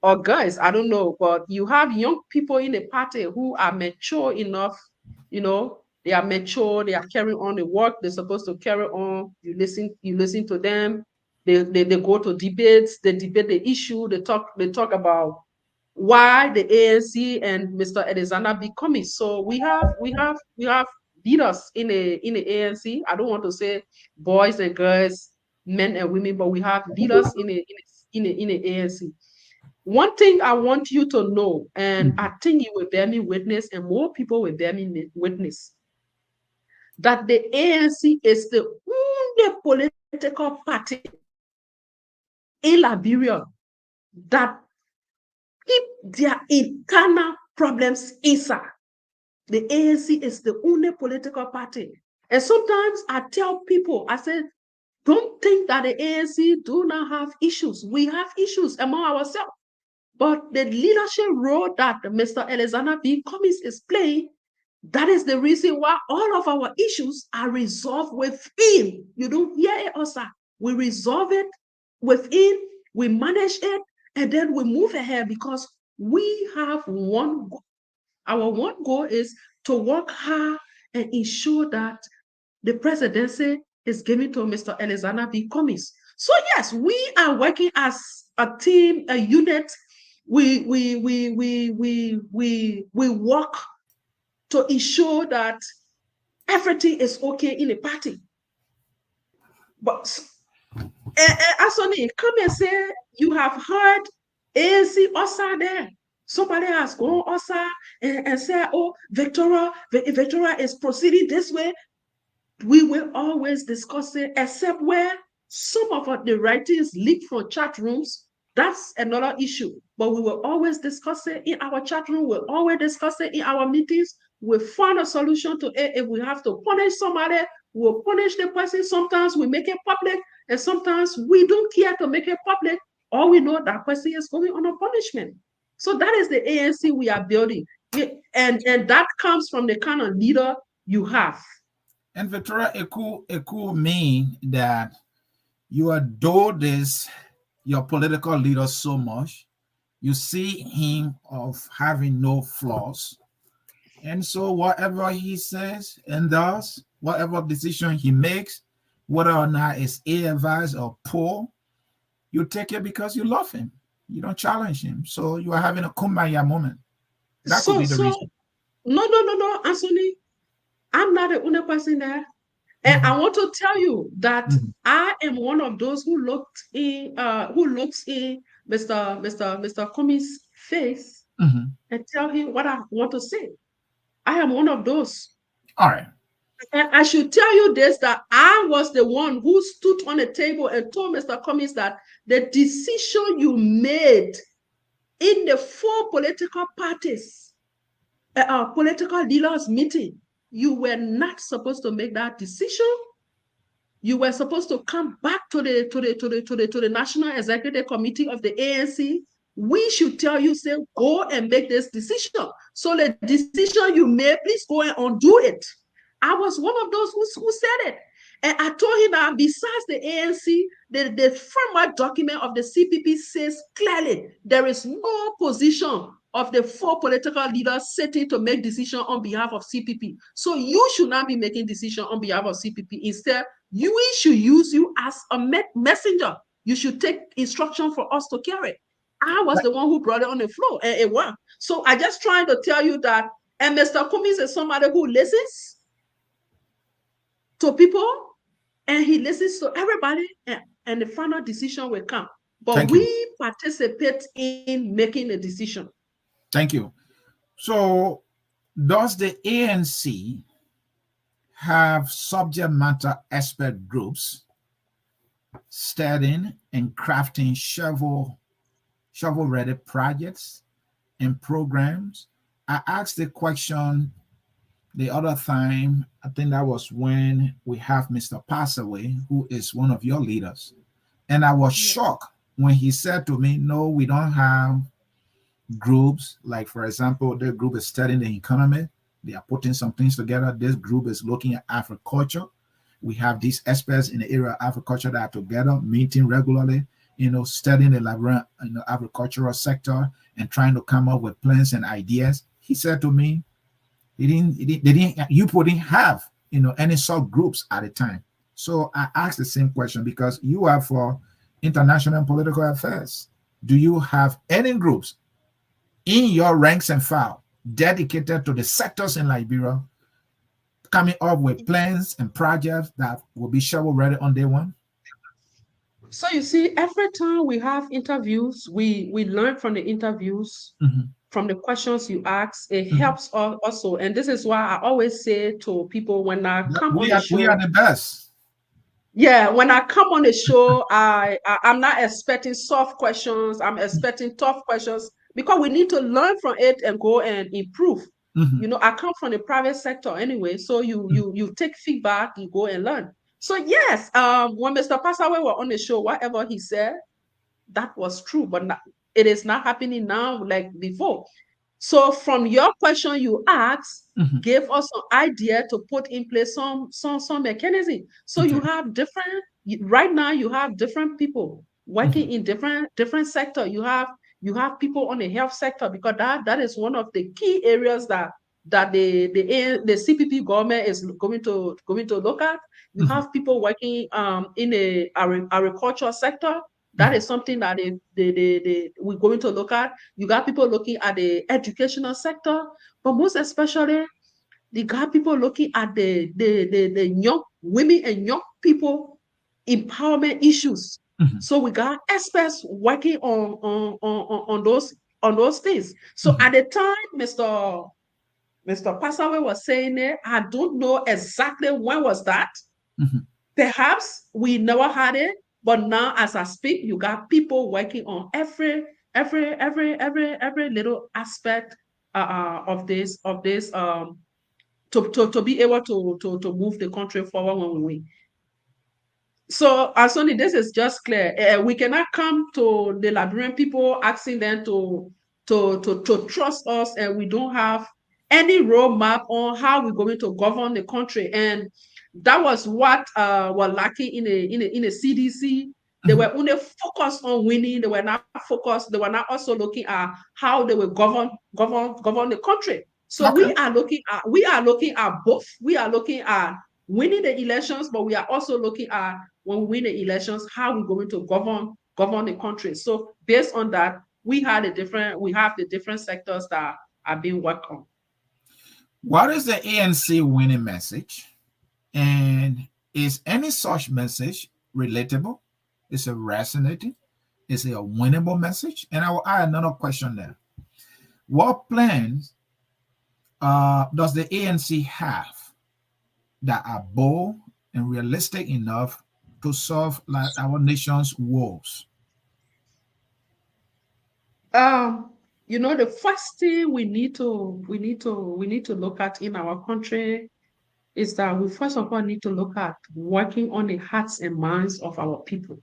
or girls, I don't know, but you have young people in the party who are mature enough, they are mature, they are carrying on the work they're supposed to carry on. You listen to them, they go to debates, they debate the issue, they talk about why the ANC and Mr. Alexander be coming. So we have leaders in the ANC. I don't want to say boys and girls, men and women, but we have leaders in the ANC. One thing I want you to know, and I think you will bear me witness, and more people will bear me witness, that the ANC is the only political party in Liberia that keep their internal problems inside. The ANC is the only political party. And sometimes I tell people, I say, don't think that the ANC do not have issues. We have issues among ourselves. But the leadership role that Mr. Alexander B. Cummings is playing, that is the reason why all of our issues are resolved within. You don't hear it, also. We resolve it within, we manage it, and then we move ahead because we have one goal. Our one goal is to work hard and ensure that the presidency is given to Mr. Alexander B. Cummings. So yes, we are working as a team, a unit. We work to ensure that everything is okay in the party. But Asoni, come and say you have heard ANC Osa there. Somebody has gone Osa and said, oh, Victoria is proceeding this way. We will always discuss it, except where some of the writings leak from chat rooms. That's another issue. But we will always discuss it in our chat room. We'll always discuss it in our meetings. We'll find a solution to it. If we have to punish somebody, we'll punish the person. Sometimes we make it public, and sometimes we don't care to make it public. All we know that person is going on a punishment. So that is the ANC we are building. And that comes from the kind of leader you have. And Victoria, it could mean that you adore your political leader so much, you see him of having no flaws. And so whatever he says and does, whatever decision he makes, whether or not it's ill-advised or poor, you take it because you love him. You don't challenge him. So you are having a kumbaya moment. That could be the reason. No, Anthony. I'm not the only person there. And I want to tell you that I am one of those who looks in Mr. Cummings' face and tell him what I want to say. I am one of those. All right. And I should tell you this, that I was the one who stood on the table and told Mr. Cummings that the decision you made in the 4 political parties, political leaders meeting, you were not supposed to make that decision. You were supposed to come back to the National Executive Committee of the ANC. We should tell you, say, go and make this decision. So the decision you made, please go and undo it. I was one of those who said it. And I told him that besides the ANC, the framework document of the CPP says clearly there is no position of the 4 political leaders sitting to make decision on behalf of CPP. So you should not be making decision on behalf of CPP. Instead, we should use you as a messenger. You should take instruction for us to carry. I was the one who brought it on the floor, and it worked. So I just trying to tell you that, and Mr. Cummings is somebody who listens to people, and he listens to everybody, and the final decision will come. But we participate in making a decision. Thank you. So does the ANC have subject matter expert groups studying and crafting shovel-ready projects and programs? I asked the question the other time, I think that was when we have Mr. Passaway, who is one of your leaders. And I was shocked when he said to me, no, we don't have groups. Like, for example, the group is studying the economy. They are putting some things together. This group is looking at agriculture. We have these experts in the area of agriculture that are together, meeting regularly, studying the agricultural sector and trying to come up with plans and ideas. He said to me, you didn't have, any sub groups at the time. So I asked the same question because you are for international and political affairs. Do you have any groups in your ranks and file dedicated to the sectors in Liberia, coming up with plans and projects that will be shovel ready on day one? So you see, every time we have interviews, we learn from the interviews, from the questions you ask. It helps us also. And this is why I always say to people when I come on the show, we are the best. Yeah, when I come on the show, I'm not expecting soft questions. I'm expecting tough questions because we need to learn from it and go and improve. I come from the private sector anyway, so you take feedback, you go and learn. So yes, when Mr. Passaway was on the show, whatever he said, that was true, but it is not happening now like before. So from your question you asked, gave us an idea to put in place some mechanism. So you have right now you have different people working in different sector. You have people on the health sector because that is one of the key areas that the CPP government is going to look at. You have people working in the agricultural sector. That is something that we're going to look at. You got people looking at the educational sector, but most especially, you got people looking at the young women and young people empowerment issues. So we got experts working on those things. So at the time, Mr. Passaway was saying it, I don't know exactly when was that. Perhaps we never had it. But now, as I speak, you got people working on every little aspect of this to be able to move the country forward when we win. So, Asoni, this is just clear. We cannot come to the Liberian people asking them to trust us, and we don't have any roadmap on how we're going to govern the country. And that was what was lacking in the CDC. They were only focused on winning. They were not focused. They were not also looking at how they will govern the country. So we are looking at both. We are looking at winning the elections, but we are also looking at when we win the elections, how we're going to govern the country. So based on that, we have the different sectors that are being worked on. What is the ANC winning message? And is any such message relatable? Is it resonating? Is it a winnable message? And I will add another question there. What plans does the ANC have that are bold and realistic enough to solve like our nation's woes? The first thing we need to look at in our country is that we first of all need to look at working on the hearts and minds of our people.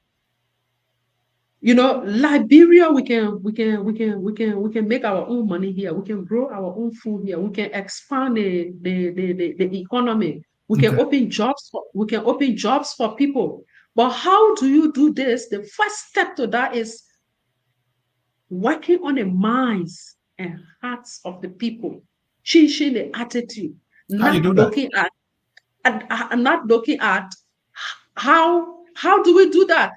Liberia, we can make our own money here. We can grow our own food here. We can expand the economy. We can Okay. open jobs for people. But how do you do this? The first step to that is working on the minds and hearts of the people, changing the attitude, How you not do that? looking at how do we do that?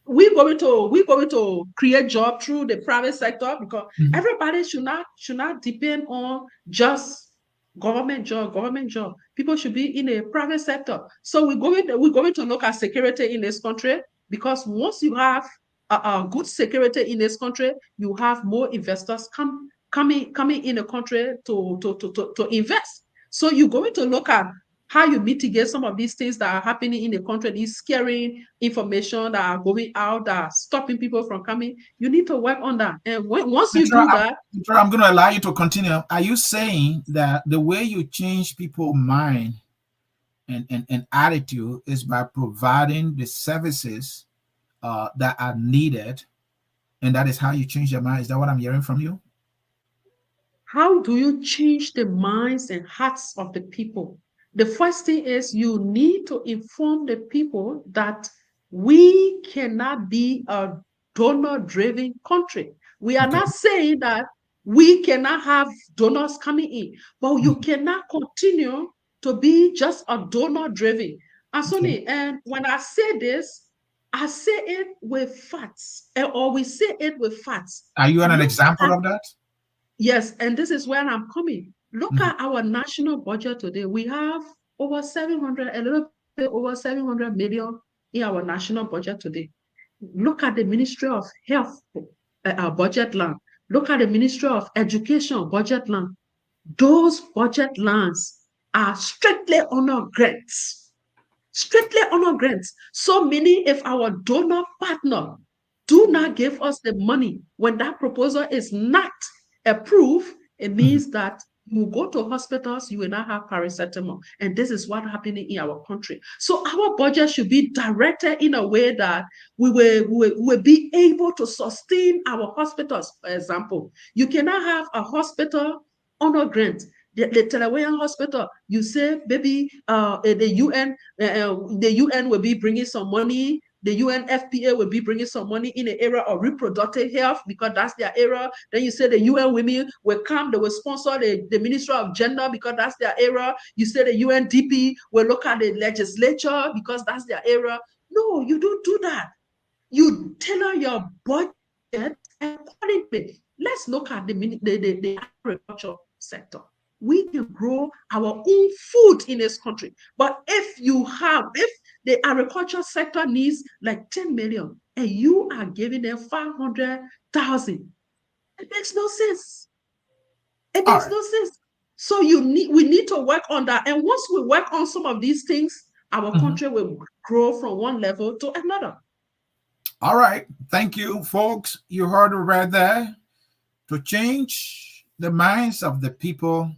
We're going to create job through the private sector, because Mhm. everybody should not depend on just government job. People should be in a private sector. So we're going to look at security in this country, because once you have a good security in this country, you have more investors coming in the country to invest. So you're going to look at how you mitigate some of these things that are happening in the country, these scary information that are going out, that are stopping people from coming. You need to work on that. And once you Petra, do that, I'm going to allow you to continue. Are you saying that the way you change people's mind and attitude is by providing the services that are needed, and that is how you change their mind? Is that what I'm hearing from you? how do you change the minds and hearts of the people? The first thing is you need to inform the people that we cannot be a donor-driven country. We are Okay. not saying that we cannot have donors coming in, but you Mhm. cannot continue to be just a donor-driven. Okay. And when I say this, I say it with facts, or we say it with facts. Are you an Look example at of that? Yes, and this is where I'm coming. Look Mhm. at our national budget today. We have over 700, a little bit over 700 million in our national budget today. Look at the Ministry of Health budget line. Look at the Ministry of Education budget line. Those budget lines are strictly honor grants. Strictly honor grants. So meaning if our donor partner do not give us the money when that proposal is not approved, it Mhm. means that you go to hospitals, you will not have paracetamol. And this is what happening in our country. So our budget should be directed in a way that we will be able to sustain our hospitals. For example, you cannot have a hospital honor grant. The Telewayan Hospital, you say maybe the UN will be bringing some money. The UNFPA will be bringing some money in the area of reproductive health, because that's their area. Then you say the UN Women will come, they will sponsor the Ministry of Gender, because that's their area. You say the UNDP will look at the legislature, because that's their area. No, you don't do that. You tailor your budget accordingly. Let's look at the agriculture sector. We can grow our own food in this country. But if the agriculture sector needs like 10 million and you are giving them 500,000, it makes no sense. It All makes right. no sense. So we need to work on that. And once we work on some of these things, our Mhm. country will grow from one level to another. All right. Thank you, folks. You heard it right there. To change the minds of the people,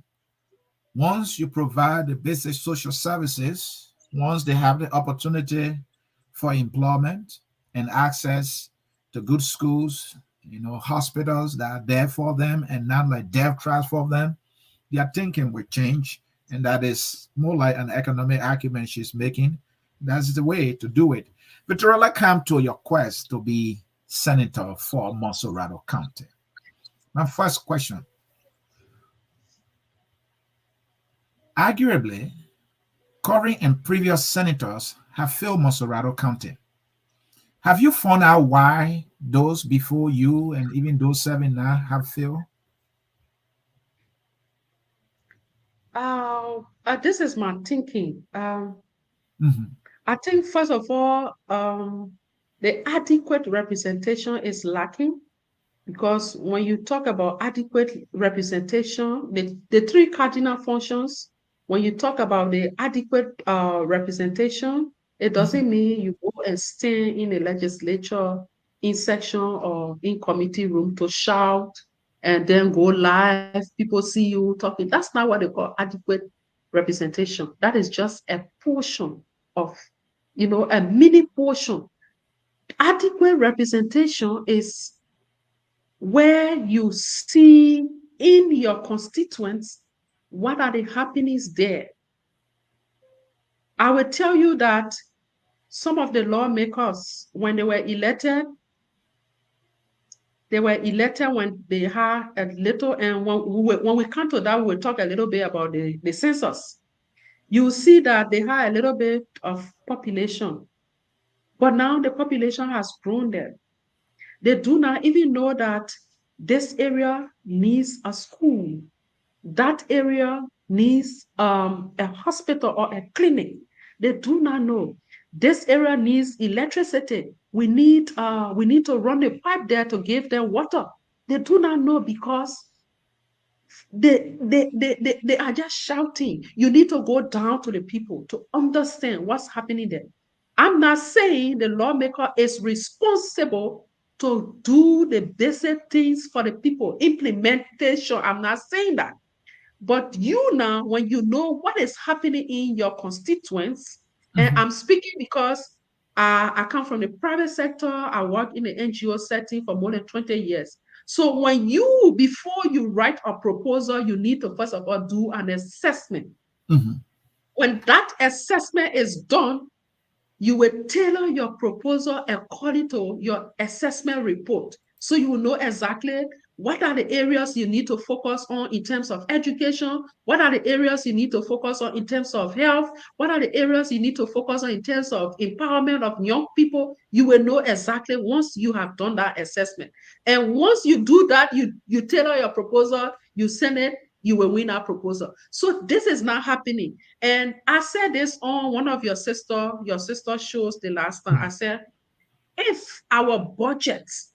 once you provide the basic social services, once they have the opportunity for employment and access to good schools, hospitals that are there for them and not like death traps for them, their thinking will change. And that is more like an economic argument she's making. That's the way to do it. Victoria, come to your quest to be senator for Montserrado County. My first question, arguably, current and previous senators have failed Montserrado County. Have you found out why those before you and even those serving now have failed? This is my thinking. Mhm. I think first of all, the adequate representation is lacking, because when you talk about adequate representation, the three cardinal functions when you talk about the adequate representation, it doesn't mean you go and stand in a legislature, in section or in committee room to shout and then go live. People see you talking. That's not what they call adequate representation. That is just a portion of, a mini portion. Adequate representation is where you see in your constituents what are the happenings there. I will tell you that some of the lawmakers, when they were elected when they had a little, and when we come to that, we'll talk a little bit about the census. You see that they had a little bit of population, but now the population has grown there. They do not even know that this area needs a school. That area needs a hospital or a clinic. They do not know. This area needs electricity. We need to run a pipe there to give them water. They do not know because they are just shouting. You need to go down to the people to understand what's happening there. I'm not saying the lawmaker is responsible to do the basic things for the people, implementation. I'm not saying that. But you now, when you know what is happening in your constituents, and I'm speaking because I come from the private sector, I work in the NGO setting for more than 20 years. So before you write a proposal, you need to first of all do an assessment. When that assessment is done, you will tailor your proposal according to your assessment report. So you will know exactly what are the areas you need to focus on in terms of education, what are the areas you need to focus on in terms of health, what are the areas you need to focus on in terms of empowerment of young people. You will know exactly once you have done that assessment. And once you do that, you tailor your proposal, you send it, you will win our proposal. So this is not happening. And I said this on one of your sister shows the last time. I said, if our budgets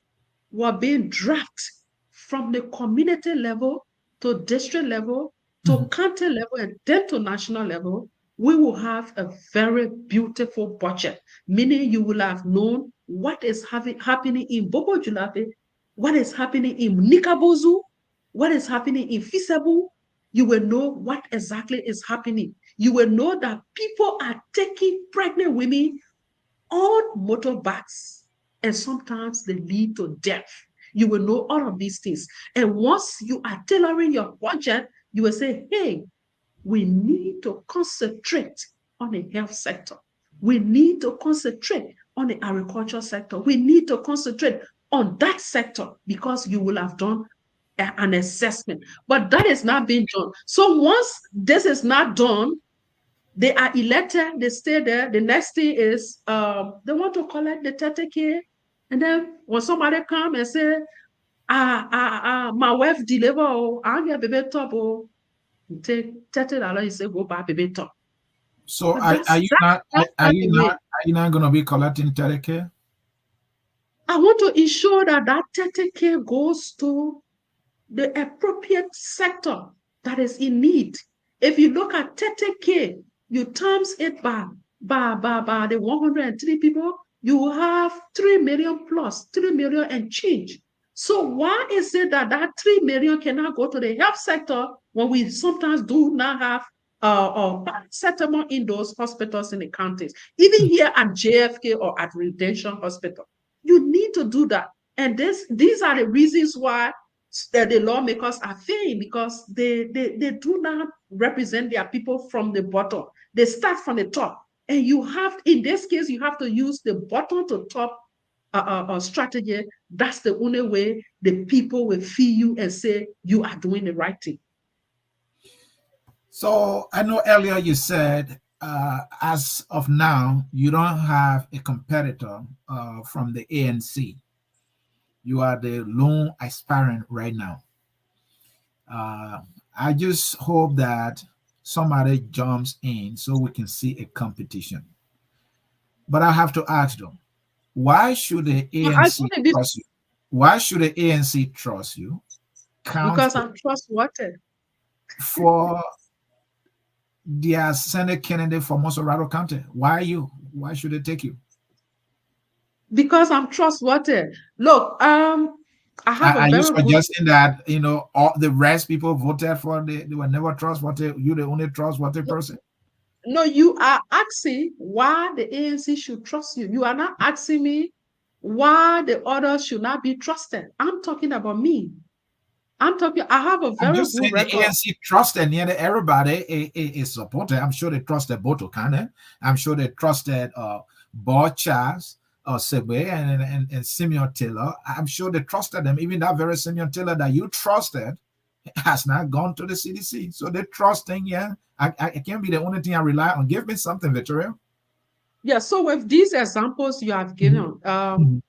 were being drafted from the community level to district level to county level and then to national level, we will have a very beautiful budget, meaning you will have known what is happening in Bobo Julape, what is happening in Nikabozu, what is happening in Fisebu. You will know what exactly is happening. You will know that people are taking pregnant women on motorbikes, and sometimes they lead to death. You will know all of these things. And once you are tailoring your budget, you will say, hey, we need to concentrate on the health sector. We need to concentrate on the agriculture sector. We need to concentrate on that sector because you will have done an assessment. But that is not being done. So once this is not done, they are elected, they stay there. The next thing is they want to collect the 30K. And then when somebody come and say, my wife deliver, I get baby top, take $30, you say, go buy baby top. So are you not going to be collecting 30K? I want to ensure that 30K goes to the appropriate sector that is in need. If you look at 30K, you times it by the 103 people, you have 3 million plus, 3 million and change. So why is it that 3 million cannot go to the health sector when we sometimes do not have settlement in those hospitals in the counties? Even here at JFK or at Redemption Hospital, you need to do that. And these are the reasons why the lawmakers are failing, because they do not represent their people from the bottom. They start from the top. And you have, in this case, you have to use the bottom to top strategy. That's the only way the people will feel you and say you are doing the right thing. So I know earlier you said, as of now, you don't have a competitor from the ANC. You are the lone aspirant right now. I just hope that somebody jumps in so we can see a competition. But I have to ask them, why should the ANC trust you? Why should the ANC trust you? Because I'm trustworthy. For their Senate candidate for Montserrado County. Why you? Why should they take you? Because I'm trustworthy. Look, I have a Are you very good. suggesting that all the rest people voted for they were never trustworthy? You the only trustworthy person? No, you are asking why the ANC should trust you. You are not asking me why the others should not be trusted. I'm talking about me. I have a I'm very just good saying the record. ANC trusted nearly everybody is supported. I'm sure they trusted Boto Kane. I'm sure they trusted Bob Charles, Sebe and Simeon Taylor. I'm sure they trusted them. Even that very Simeon Taylor that you trusted has not gone to the CDC. So they're trusting, yeah. I can't be the only thing I rely on. Give me something, Victoria. Yeah, so with these examples you have given, Mhm.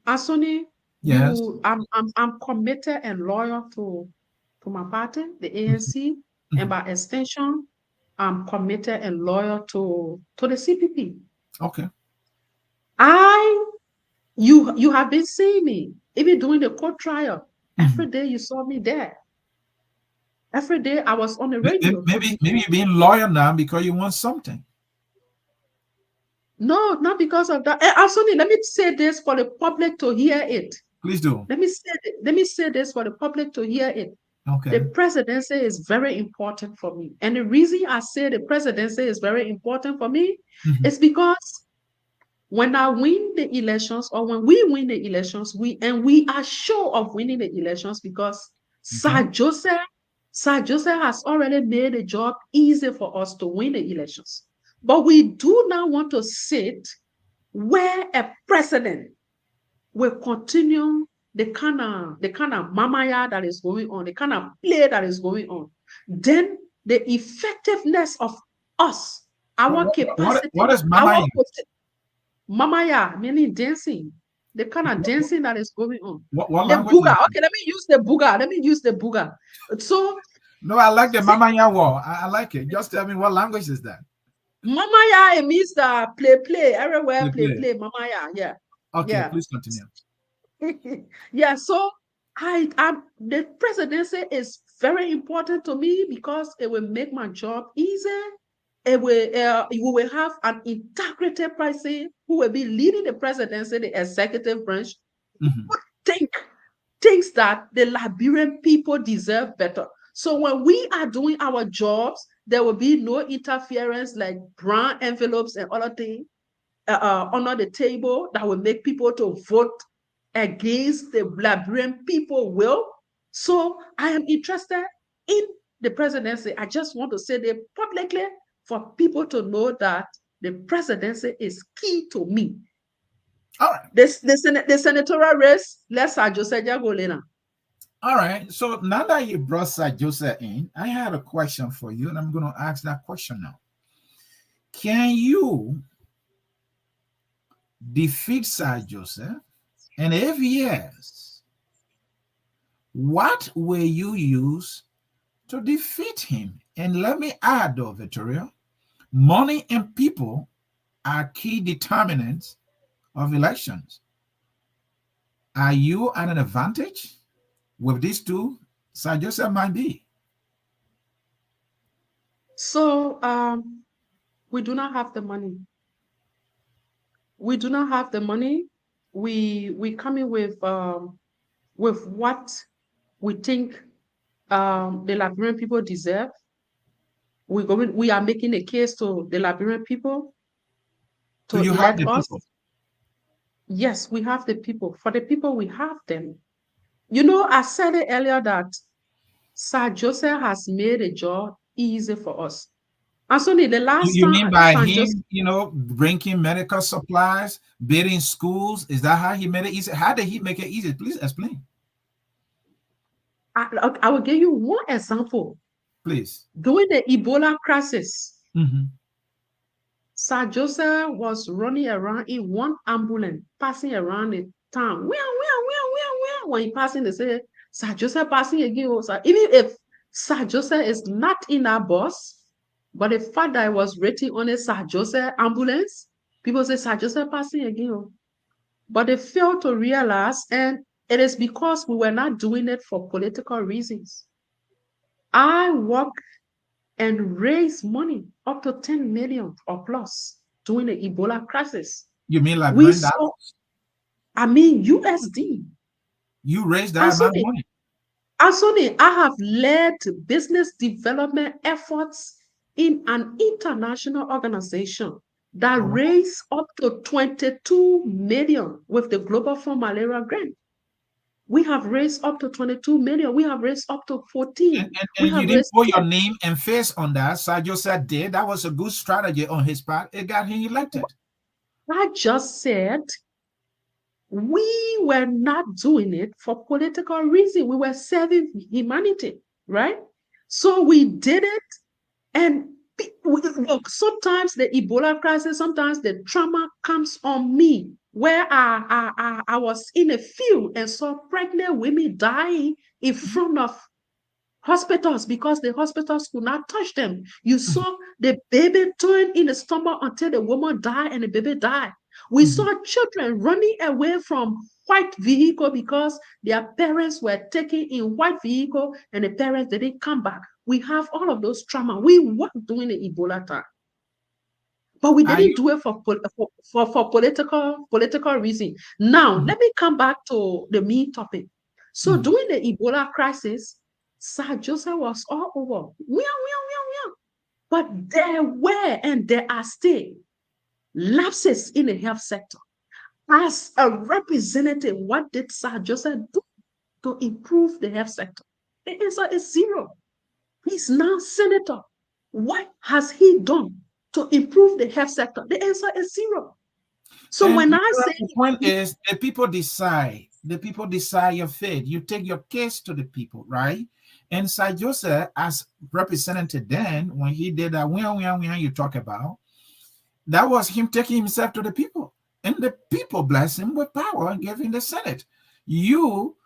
Anthony, Yes. I'm committed and loyal to my party, the Mhm. ANC, and Mhm. by extension, I'm committed and loyal to the CPP. Okay. You have been seeing me even during the court trial. Mhm. Every day you saw me there. Every day I was on the radio Maybe talking. you're being loyal now because you want something. No, not because of that. Anthony, let me say this for the public to hear it. Please do. Let me say this for the public to hear it. The Okay. presidency is very important for me. And the reason I say the presidency is very important for me Mhm. is because when I win the elections or when we win the elections, we are sure of winning the elections because Okay. Sir Joseph has already made the job easy for us to win the elections. But we do not want to sit where a president will continue the kind of mamaya that is going on, the kind of play that is going on. Then the effectiveness of us, our What capacity, is Mama? our mamaya, meaning dancing, the kind of dancing that is going on. What The language is booga. that? Okay, let me use the booga. Let me use the booga. So, No, I like the see, Mama Yawo. I like it. Just tell me what language is that? mamaya, it means the play, everywhere, Play, play. play, mamaya. Yeah, Okay, yeah. please continue. Yeah, so I the presidency is very important to me because it will make my job easier. We will have an integrated person who will be leading the presidency, the executive branch, Mhm. who thinks that the Liberian people deserve better. So when we are doing our jobs, there will be no interference like brown envelopes and other things under the table that will make people to vote against the Liberian people will. So I am interested in the presidency. I just want to say that publicly for people to know that the presidency is key to me. All right. The senatorial race, let's Jose Jagolena. All right. So now that you brought Sir Joseph in, I had a question for you, and I'm going to ask that question now. Can you defeat Sir Joseph? And if yes, what will you use to defeat him? And let me add, though, Victoria, money and people are key determinants of elections. Are you at an advantage with these two? Sir Joseph might be. So we do not have the money. We do not have the money. We come in with what we think the Liberian people deserve. We are making a case to the Liberian people Do to you have elect the us. people? Yes, we have the people. For the people, we have them. You know, I said it earlier that Sir Joseph has made a job easy for us. And so the last You mean time by Sir Joseph, him, bringing medical supplies, building schools? Is that how he made it easy? How did he make it easy? Please explain. I will give you one example. Please. During the Ebola crisis, Mm-hmm. Sir Joseph was running around in one ambulance, passing around the town. When he passing, they say, Sir Joseph passing again. Even if Sir Joseph is not in our bus, but the fact that I was rating on a Sir Joseph ambulance, people say, Sir Joseph passing again. But they fail to realize, and it is because we were not doing it for political reasons. I work and raise money up to 10 million or plus during the Ebola crisis. You mean like We $1? saw, I mean, USD. You raised that amount of money. Anthony, I have led business development efforts in an international organization that raised up to 22 million with the Global Fund Malaria Grant. We have raised up to 22 million. We have raised up to 14. And you didn't put your name and face on that. So I just said, did. That was a good strategy on his part. It got him elected. I just said we were not doing it for political reason. We were serving humanity, right? So we did it. And look, sometimes the Ebola crisis, sometimes the trauma comes on me, where I was in a field and saw pregnant women dying in front of hospitals because the hospitals could not touch them. You saw the baby turn in the stomach until the woman died and the baby died. We saw children running away from white vehicle because their parents were taken in white vehicle and the parents didn't come back. We have all of those trauma. We weren't doing the Ebola time, but we didn't do it for political reason. Now, let me come back to the main topic. So during the Ebola crisis, Sir Joseph was all over. But there were and there are still lapses in the health sector. As a representative, what did Sir Joseph do to improve the health sector? The answer is zero. He's now senator. What has he done to improve the health sector? The answer is zero. So and when I say the point is the people decide. The people decide your fate. You take your case to the people, right? And Sir Joseph, as represented then, when he did that, you talk about, that was him taking himself to the people. And the people blessed him with power and gave him the Senate. You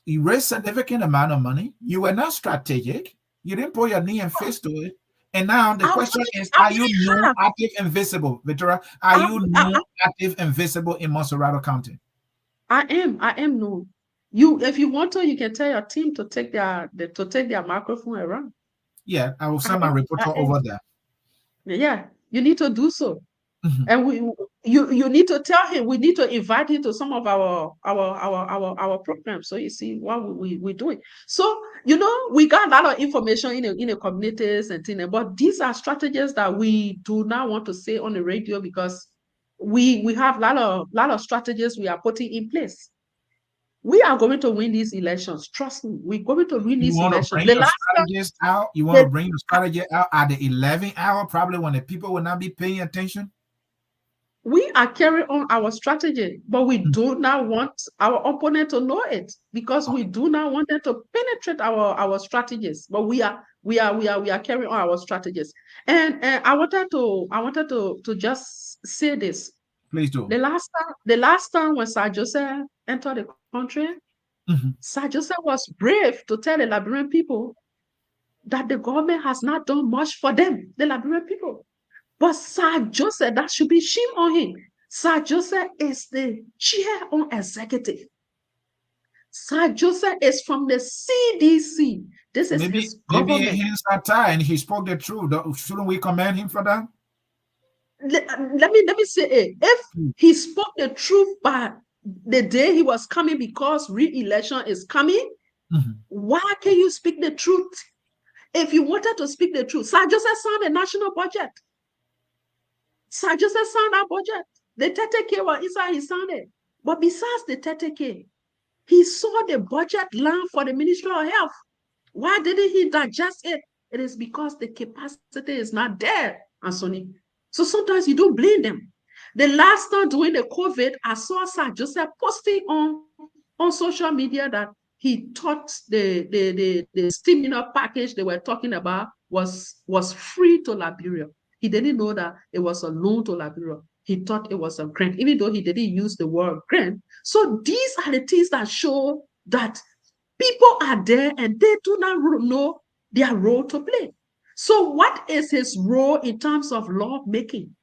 raised a significant amount of money. You were not strategic. You didn't put your knee and face to it. And now the question is, are you known, active, and visible, Victoria? Are you known, active, and visible in Montserrado County? I am known. If you want to, you can tell your team to take their microphone around. Yeah, I will send my reporter over there. Yeah, you need to do so. And you need to tell him, we need to invite him to some of our programs. So you see what we're doing. So, we got a lot of information in the communities and things, but these are strategies that we do not want to say on the radio because we have a lot of strategies we are putting in place. We are going to win these elections. Trust me, we're going to win these elections. You want to bring your strategy out at the 11th hour, probably when the people will not be paying attention? We are carrying on our strategy, but we do not want our opponent to know it because we do not want them to penetrate our strategies. But we are carrying on our strategies. And I wanted to just say this. Please do. The last time when Sir Joseph entered the country, Sir Joseph was brave to tell the Liberian people that the government has not done much for them, the Liberian people. But Sir Joseph, that should be shame on him. Sir Joseph is the chair on executive. Sir Joseph is from the CDC. This is his government. Maybe he's satire and he spoke the truth. Shouldn't we commend him for that? Let me say it. If he spoke the truth by the day he was coming because re-election is coming, why can you speak the truth? If you wanted to speak the truth, Sir Joseph signed a national budget. Sir Joseph signed our budget. The 30K was inside, he signed it. But besides the 30K, he saw the budget line for the Ministry of Health. Why didn't he digest it? It is because the capacity is not there, Anthony. So sometimes you don't blame them. The last time during the COVID, I saw Sir Joseph posting on social media that he thought the stimulus package they were talking about was free to Liberia. He didn't know that it was a loan to Liberia. He thought it was a grant, even though he didn't use the word grant. So these are the things that show that people are there and they do not know their role to play. So what is his role in terms of lawmaking?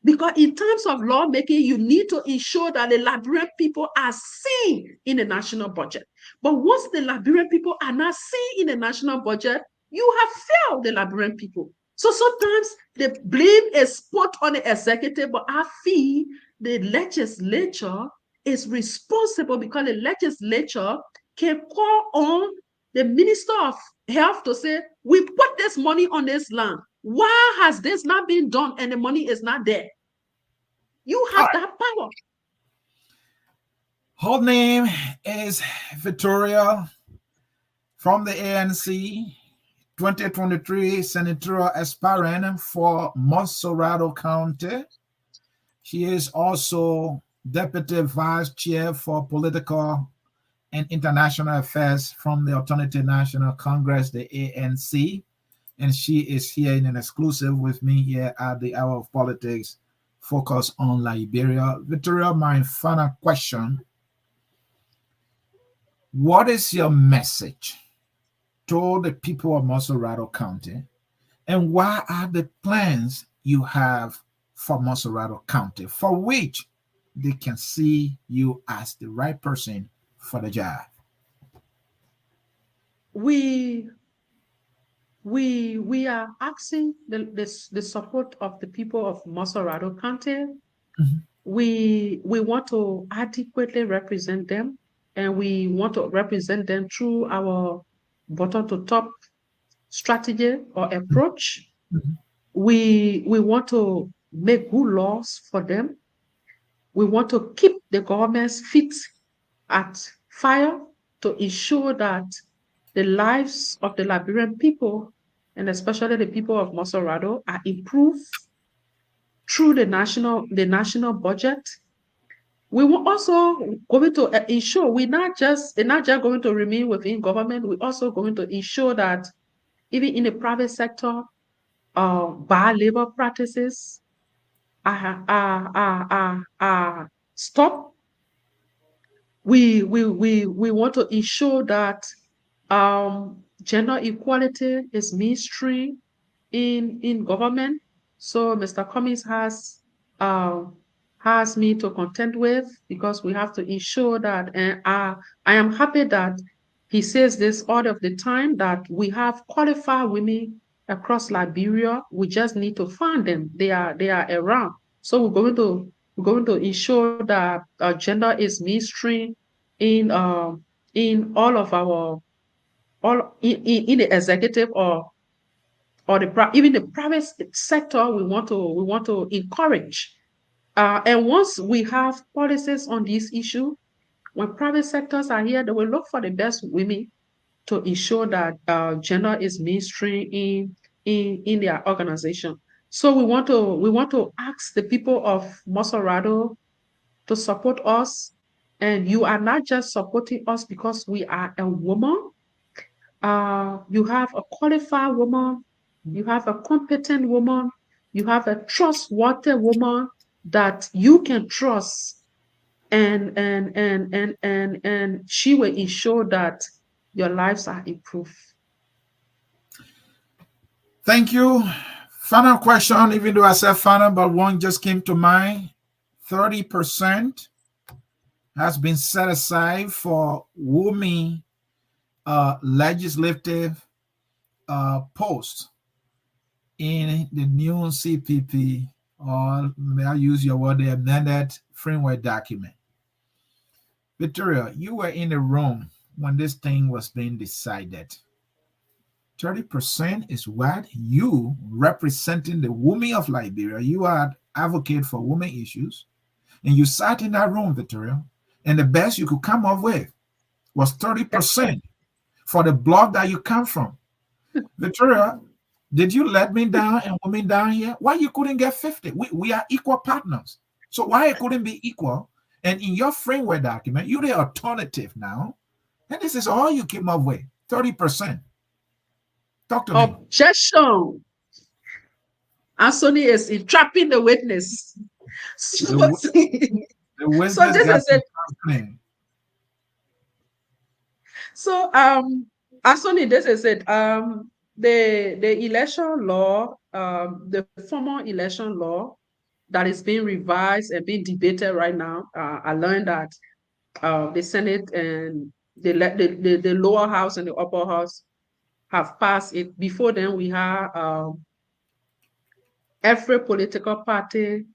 Because in terms of lawmaking, you need to ensure that the Liberian people are seen in the national budget. But once the Liberian people are not seen in the national budget, You have failed the Liberian people. So sometimes the blame is put on the executive, but I feel the legislature is responsible because the legislature can call on the Minister of Health to say, we put this money on this land. Why has this not been done and the money is not there? You have that power. Her name is Victoria from the ANC, 2023 Senatorial Aspirant for Montserrado County. She is also Deputy Vice Chair for Political and International Affairs from the Alternative National Congress, the ANC. And she is here in an exclusive with me here at the Hour of Politics, focus on Liberia. Victoria, my final question. What is your message to the people of Montserrado County, and what are the plans you have for Montserrado County for which they can see you as the right person for the job? We are asking the support of the people of Montserrado County. Mm-hmm. We want to adequately represent them, and we want to represent them through our bottom to top strategy or approach. Mm-hmm. We want to make good laws for them. We want to keep the government's feet at fire to ensure that the lives of the Liberian people, and especially the people of Montserrado, are improved through the national budget. We will also going to ensure we're not just going to remain within government. We're also going to ensure that even in the private sector, bad labor practices are stopped. We want to ensure that gender equality is mainstream in government. So Mr. Cummings has me to contend with, because we have to ensure that, and I am happy that he says this all of the time, that we have qualified women across Liberia. We just need to find them. They are around. So we're going to ensure that gender is mainstream in all of our in the executive or even the private sector. We want to encourage. And once we have policies on this issue, when private sectors are here, they will look for the best women to ensure that gender is mainstream in their organization. So we want to ask the people of Montserrado to support us. And you are not just supporting us because we are a woman. You have a qualified woman, you have a competent woman, you have a trustworthy woman that you can trust, and she will ensure that your lives are improved. Thank you. Final question, even though I said final, but one just came to mind. 30% has been set aside for women legislative posts in the new CPP, or may I use your word, the amended framework document. Victoria, you were in the room when this thing was being decided. 30% is what you, representing the women of Liberia, you are advocate for women issues, and you sat in that room, Victoria, and the best you could come up with was 30% for the block that you come from. Victoria, did you let me down and women down here? Why you couldn't get 50? We are equal partners. So why it couldn't be equal? And in your framework document, you're the alternative now. And this is all you came up with, 30%. Talk to me. Objection. Anthony is entrapping the witness. So, the witness so this is it. So Anthony, this is it. The election law, the former election law that is being revised and being debated right now. I learned that the Senate and the lower house and the upper house have passed it. Before then, we had every political party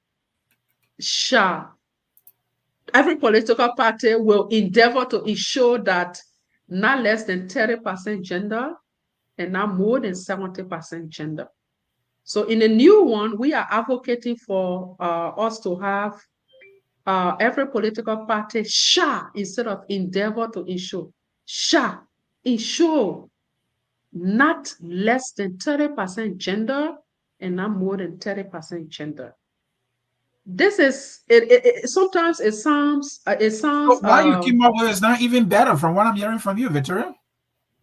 will endeavor to ensure that not less than 30% gender and not more than 70% gender. So in the new one, we are advocating for us to have every political party shall, instead of endeavor to ensure, shall ensure not less than 30% gender and not more than 30% gender. This is sometimes it sounds So why you came up with it's not even better from what I'm hearing from you, Victoria.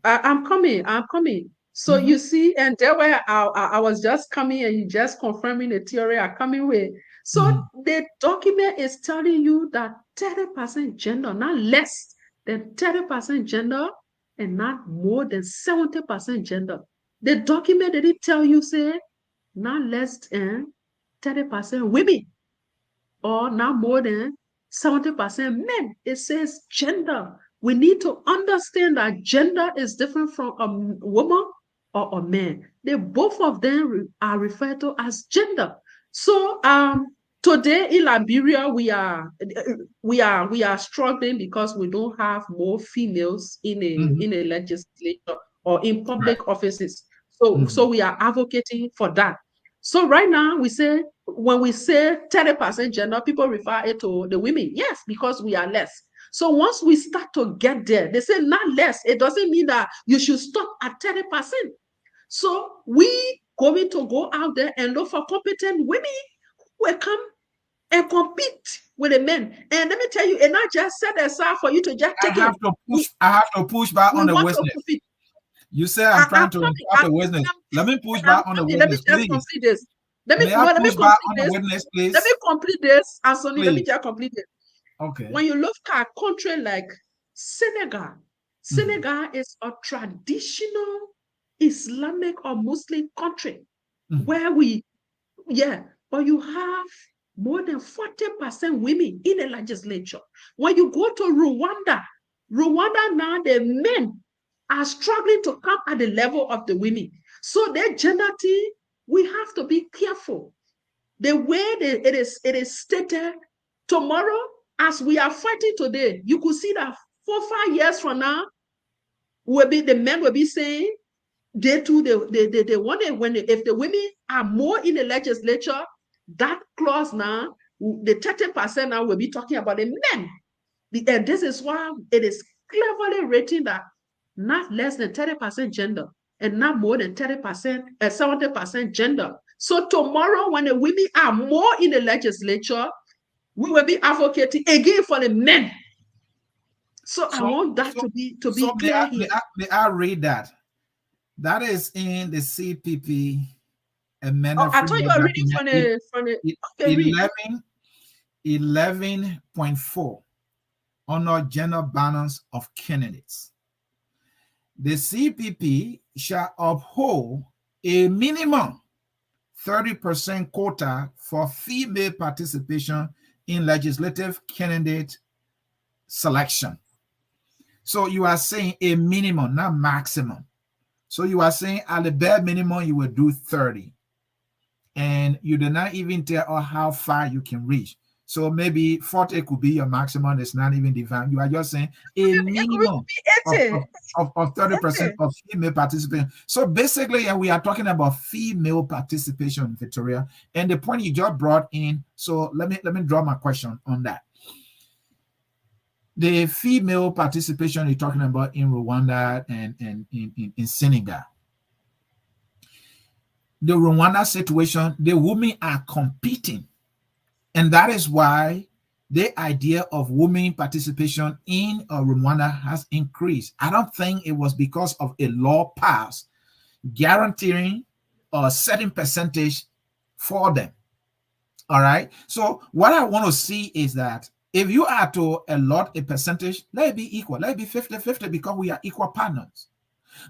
I'm coming. So you see, and there where I was just coming and you just confirming the theory I'm coming with. So the document is telling you that 30% gender, not less than 30% gender and not more than 70% gender. The document didn't tell you, say, not less than 30% women or not more than 70% men. It says gender. We need to understand that gender is different from a woman or a man. They both of them are referred to as gender. So today in Liberia, we are struggling because we don't have more females in a legislature or in public offices. So we are advocating for that. So right now we say, when we say 30% gender, people refer it to the women. Yes, because we are less. So once we start to get there, they say not less. It doesn't mean that you should stop at 30%. So we going to go out there and look for competent women who will come and compete with the men. And let me tell you, and not just set aside for you to just take I have to push back on the witness. You say I'm trying to stop the witness. Let me push back on the witness, please. Let me complete this. Let me complete this, Anthony. Let me just complete it. Okay. When you look at a country like Senegal, Senegal is a traditional Islamic or Muslim country where but you have more than 40% women in the legislature. When you go to Rwanda now, the men are struggling to come at the level of the women. So their gender thing, we have to be careful. The way it is stated, tomorrow, as we are fighting today, you could see that 4-5 years from now, the men will be saying they too, they want it if the women are more in the legislature, that clause now, the 30% now will be talking about the men. And this is why it is cleverly written that not less than 30% gender and not more than 70% gender. So tomorrow, when the women are more in the legislature, we will be advocating again for the men. So I want that to be clear here. May I read that? That is in the CPP amendment. I thought you were reading from the 11.4 on gender balance of candidates. The CPP shall uphold a minimum 30% quota for female participation in legislative candidate selection. So you are saying a minimum, not maximum. So you are saying at the bare minimum, you will do 30. And you do not even tell how far you can reach. So maybe 40 could be your maximum. It's not even defined. You are just saying a minimum of 30% of female participation. So basically, we are talking about female participation, Victoria. And the point you just brought in, so let me draw my question on that. The female participation you're talking about in Rwanda and in Senegal. The Rwanda situation, the women are competing. And that is why the idea of women participation in Rwanda has increased. I don't think it was because of a law passed guaranteeing a certain percentage for them. All right. So what I want to see is that if you are to allot a percentage, let it be equal. Let it be 50-50 because we are equal partners.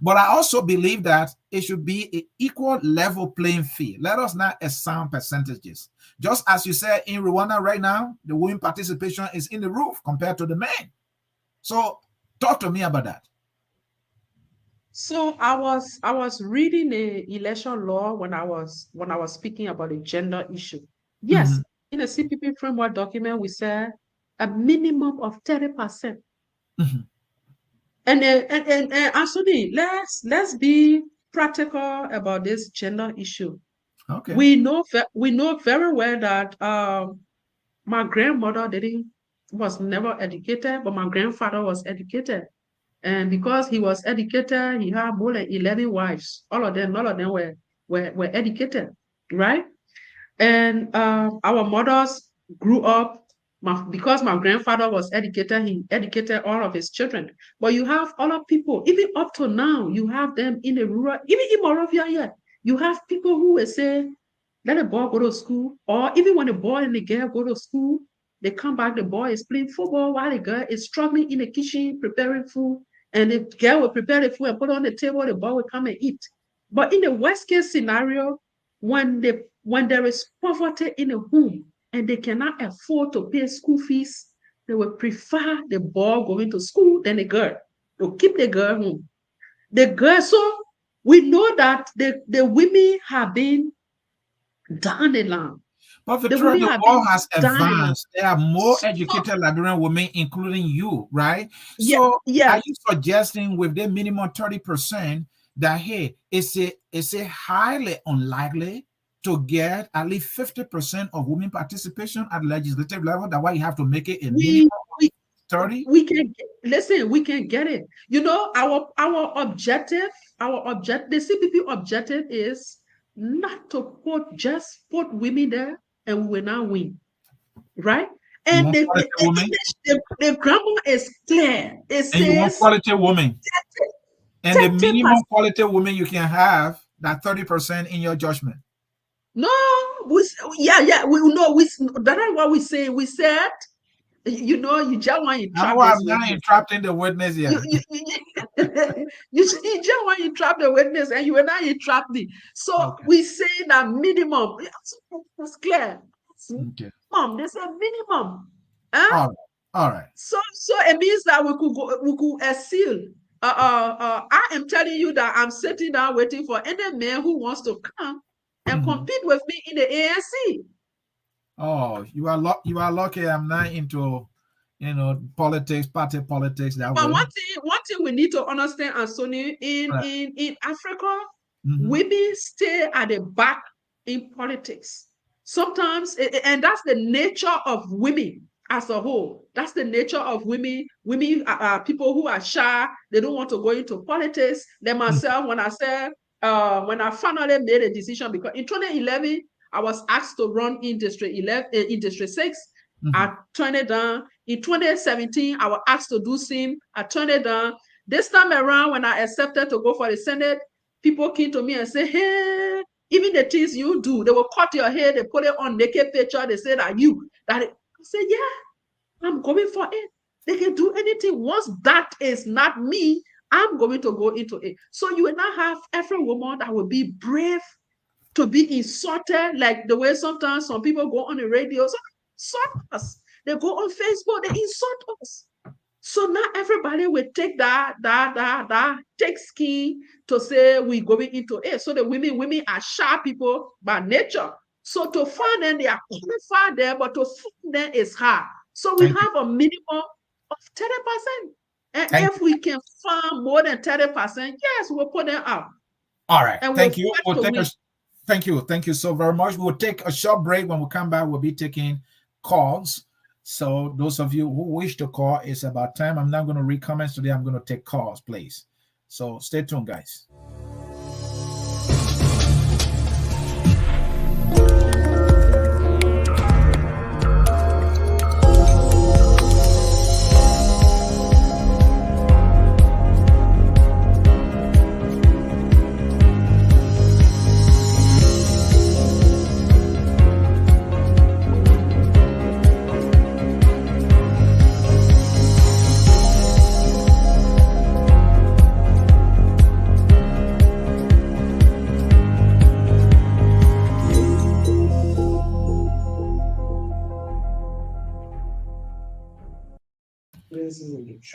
But I also believe that it should be an equal level playing field. Let us not assign percentages. Just as you said in Rwanda right now, the women participation is in the roof compared to the men. So talk to me about that. So I was reading the election law when I was speaking about the gender issue. Yes, in a CPP framework document, we said a minimum of 30%. And Anthony, let's be practical about this gender issue. Okay. We know very well that my grandmother was never educated, but my grandfather was educated. And because he was educated, he had more than 11 wives. None of them were educated, right? And our mothers grew up, because my grandfather was educated, he educated all of his children. But you have other people, even up to now, you have them in the rural, even in Moravia here, you have people who will say, let the boy go to school, or even when the boy and the girl go to school, they come back, the boy is playing football while the girl is struggling in the kitchen preparing food, and the girl will prepare the food and put it on the table, the boy will come and eat. But in the worst case scenario, when there is poverty in a home and they cannot afford to pay school fees, they will prefer the boy going to school than the girl. They'll keep the girl home. The girl, so we know that the women have been down the line. But Victoria, the world has advanced. There are more educated Liberian women, including you, right? So are you suggesting with the minimum 30% that, hey, is it highly unlikely to get at least 50% of women participation at legislative level? That's why you have to make it a minimum 30? We can get it. You know, our objective, the CPP objective is not to just put women there and we will not win, right? And the grammar is clear. It says you want quality women. And the minimum quality women you can have, that 30% in your judgment. No, that's what we say. We said, you know, you just want to trap. I'm not entrapping the witness here. You just want to trap the witness, and you will not entrap me. So we say that minimum. It's clear. Okay. Mom, there's a minimum. All right. So it means that we could seal. I am telling you that I'm sitting down waiting for any man who wants to come and compete with me in the ANC. Oh, you are lucky I'm not into, politics, party politics that but way. One thing we need to understand, Anthony, in Africa, women stay at the back in politics. Sometimes, and that's the nature of women as a whole. That's the nature of women. Women are people who are shy. They don't want to go into politics. Then myself, when I finally made a decision, because in 2011, I was asked to run in District 6. I turned it down. In 2017, I was asked to do SIM. I turned it down. This time around, when I accepted to go for the Senate, people came to me and said, hey, even the things you do, they will cut your hair, they put it on naked picture, they say that I said, yeah, I'm going for it. They can do anything. Once that is not me, I'm going to go into it. So you will not have every woman that will be brave to be insulted, like the way sometimes some people go on the radio, so insult us. They go on Facebook, they insult us. So not everybody will take that thick skin to say we're going into it. So the women are shy people by nature. So to find them, they are qualified there, but to find them is hard. So we have a minimum of 30%. And if we can find more than 30%, yes, we'll put them out. All right. Thank you. Thank you so very much. We'll take a short break. When we come back, we'll be taking calls. So those of you who wish to call, it's about time. I'm not going to read comments today. I'm going to take calls, please. So stay tuned, guys.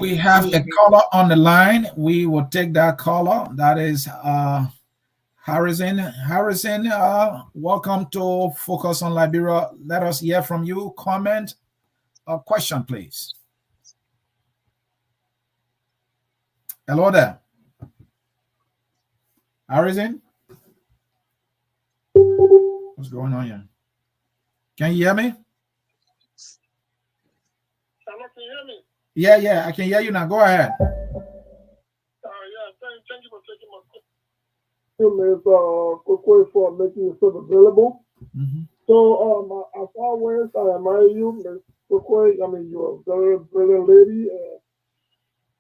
We have a caller on the line. We will take that caller. That is Harrison. Harrison, welcome to Focus on Liberia. Let us hear from you. Comment or question, please. Hello there. Harrison? What's going on here? Can you hear me? Can you hear me? Yeah, I can hear you now. Go ahead. Thank you for taking my call. Ms. Koiquah, for making yourself available. Mm-hmm. So, as always, I admire you, Ms. Koiquah. I mean, you're a very brilliant lady, and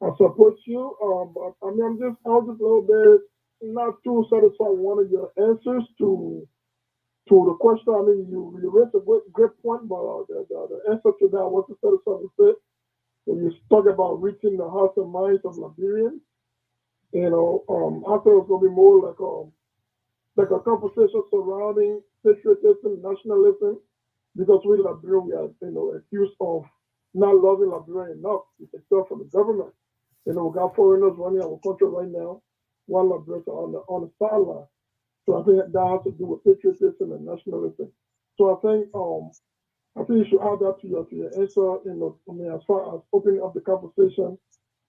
I support you. But I was just a little bit not too satisfied with one of your answers to the question. I mean, you raised a great point, but the answer to that wasn't satisfied with it. When you talk about reaching the hearts and minds of Liberians, I thought it was gonna be more like a conversation surrounding patriotism, nationalism, because we Liberians we are accused of not loving Liberia enough. You can tell from the government. We got foreigners running our country right now, while Liberians are on the sideline. So I think that has to do with patriotism and nationalism. So I think you should add that to your answer. I mean, as far as opening up the conversation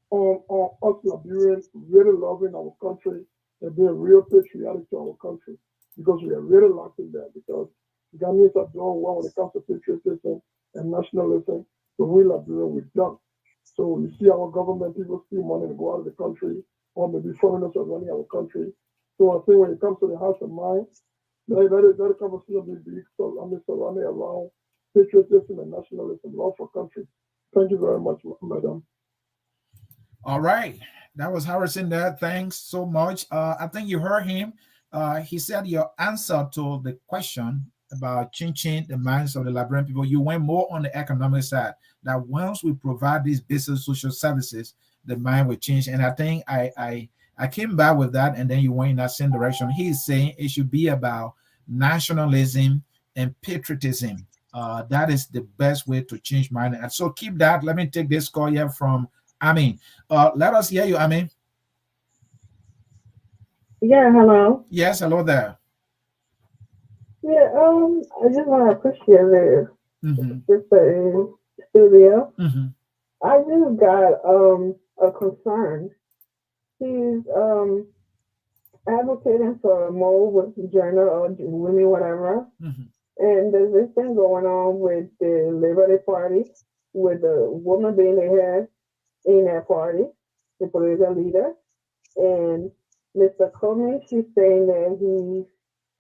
on us Liberians really loving our country and being real patriotic to our country, because we are really lacking that. Because Ghanaians are doing well when it comes to patriotism and nationalism, but we Liberians we don't. So you see our government people steal money to go out of the country, or maybe foreigners are running our country. So I think when it comes to the house of mind, that conversation will be surrounded around patriotism and nationalism, love for country. Thank you very much, madam. All right. That was Harrison there. Thanks so much. I think you heard him. He said your answer to the question about changing the minds of the Liberian people, you went more on the economic side, that once we provide these basic social services, the mind will change. And I think I came back with that, and then you went in that same direction. He's saying it should be about nationalism and patriotism. That is the best way to change mind. And so keep that. Let me take this call here from Amin. Let us hear you, Amin. Yeah, hello. Yes, hello there. Yeah, I just want to appreciate it. Mm-hmm. Just in studio. Mm-hmm. I just got a concern. He's advocating for more with gender or women, whatever. Mm-hmm. And there's this thing going on with the Liberty Party, with the woman being the head in that party, the political leader. And Mr. Comey, she's saying that he's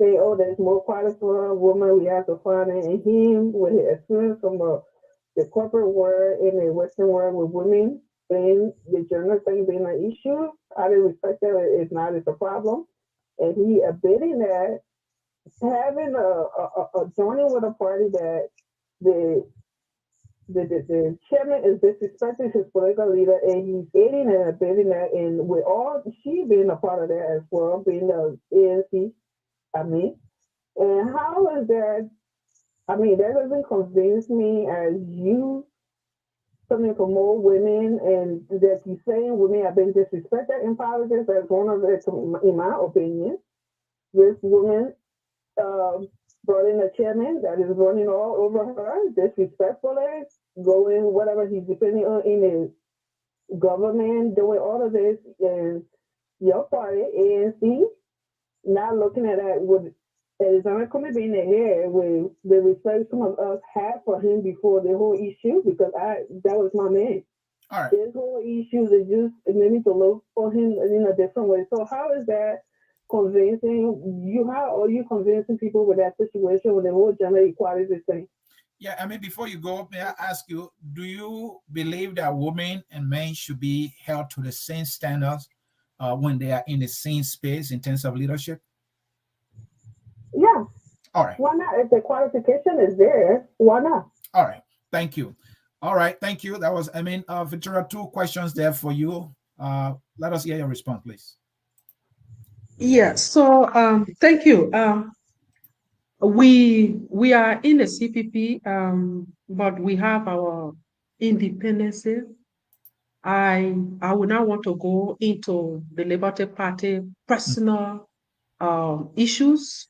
saying, oh, there's more quality for a woman, we have to find it. And him, with his experience from the corporate world in the Western world with women being the gender thing being an issue, I didn't respect that it's not, it's a problem. And he admitting that having a joining with a party that the the chairman is disrespecting his political leader, and he's aiding and abetting that, and with all she being a part of that as well, being the ANC, I mean, and how is that? I mean, that doesn't convince me as you something for more women, and that you're saying women have been disrespected in politics. That's one of the, in my opinion, this woman brought in a chairman that is running all over her, disrespectfully, going whatever he's depending on in his government, doing all of this, and your party, ANC, not looking at that with Arizona coming being here with the respect some of us had for him before the whole issue, because that was my man. All right. This whole issue is just maybe to look for him in a different way. So how is that convincing you? How are you convincing people with that situation with the whole gender equality thing? Yeah, I mean, before you go, may I ask you, do you believe that women and men should be held to the same standards when they are in the same space in terms of leadership? Yeah. All right. Why not? If the qualification is there, why not? All right. Thank you. All right. Thank you. That was, I mean, Victoria, 2 questions there for you. Let us hear your response, please. Yeah, so thank you. We are in the CPP, but we have our independency. I would not want to go into the Liberty Party personal issues.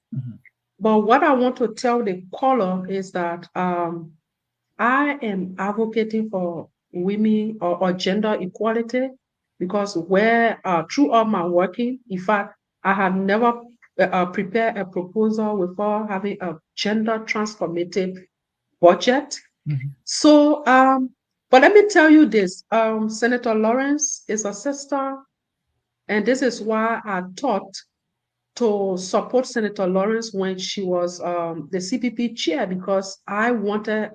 But what I want to tell the caller is that I am advocating for women or gender equality because where throughout my working, in fact, I had never prepared a proposal without having a gender transformative budget. So, but let me tell you this, Senator Lawrence is a sister, and this is why I thought to support Senator Lawrence when she was the CPP chair, because I wanted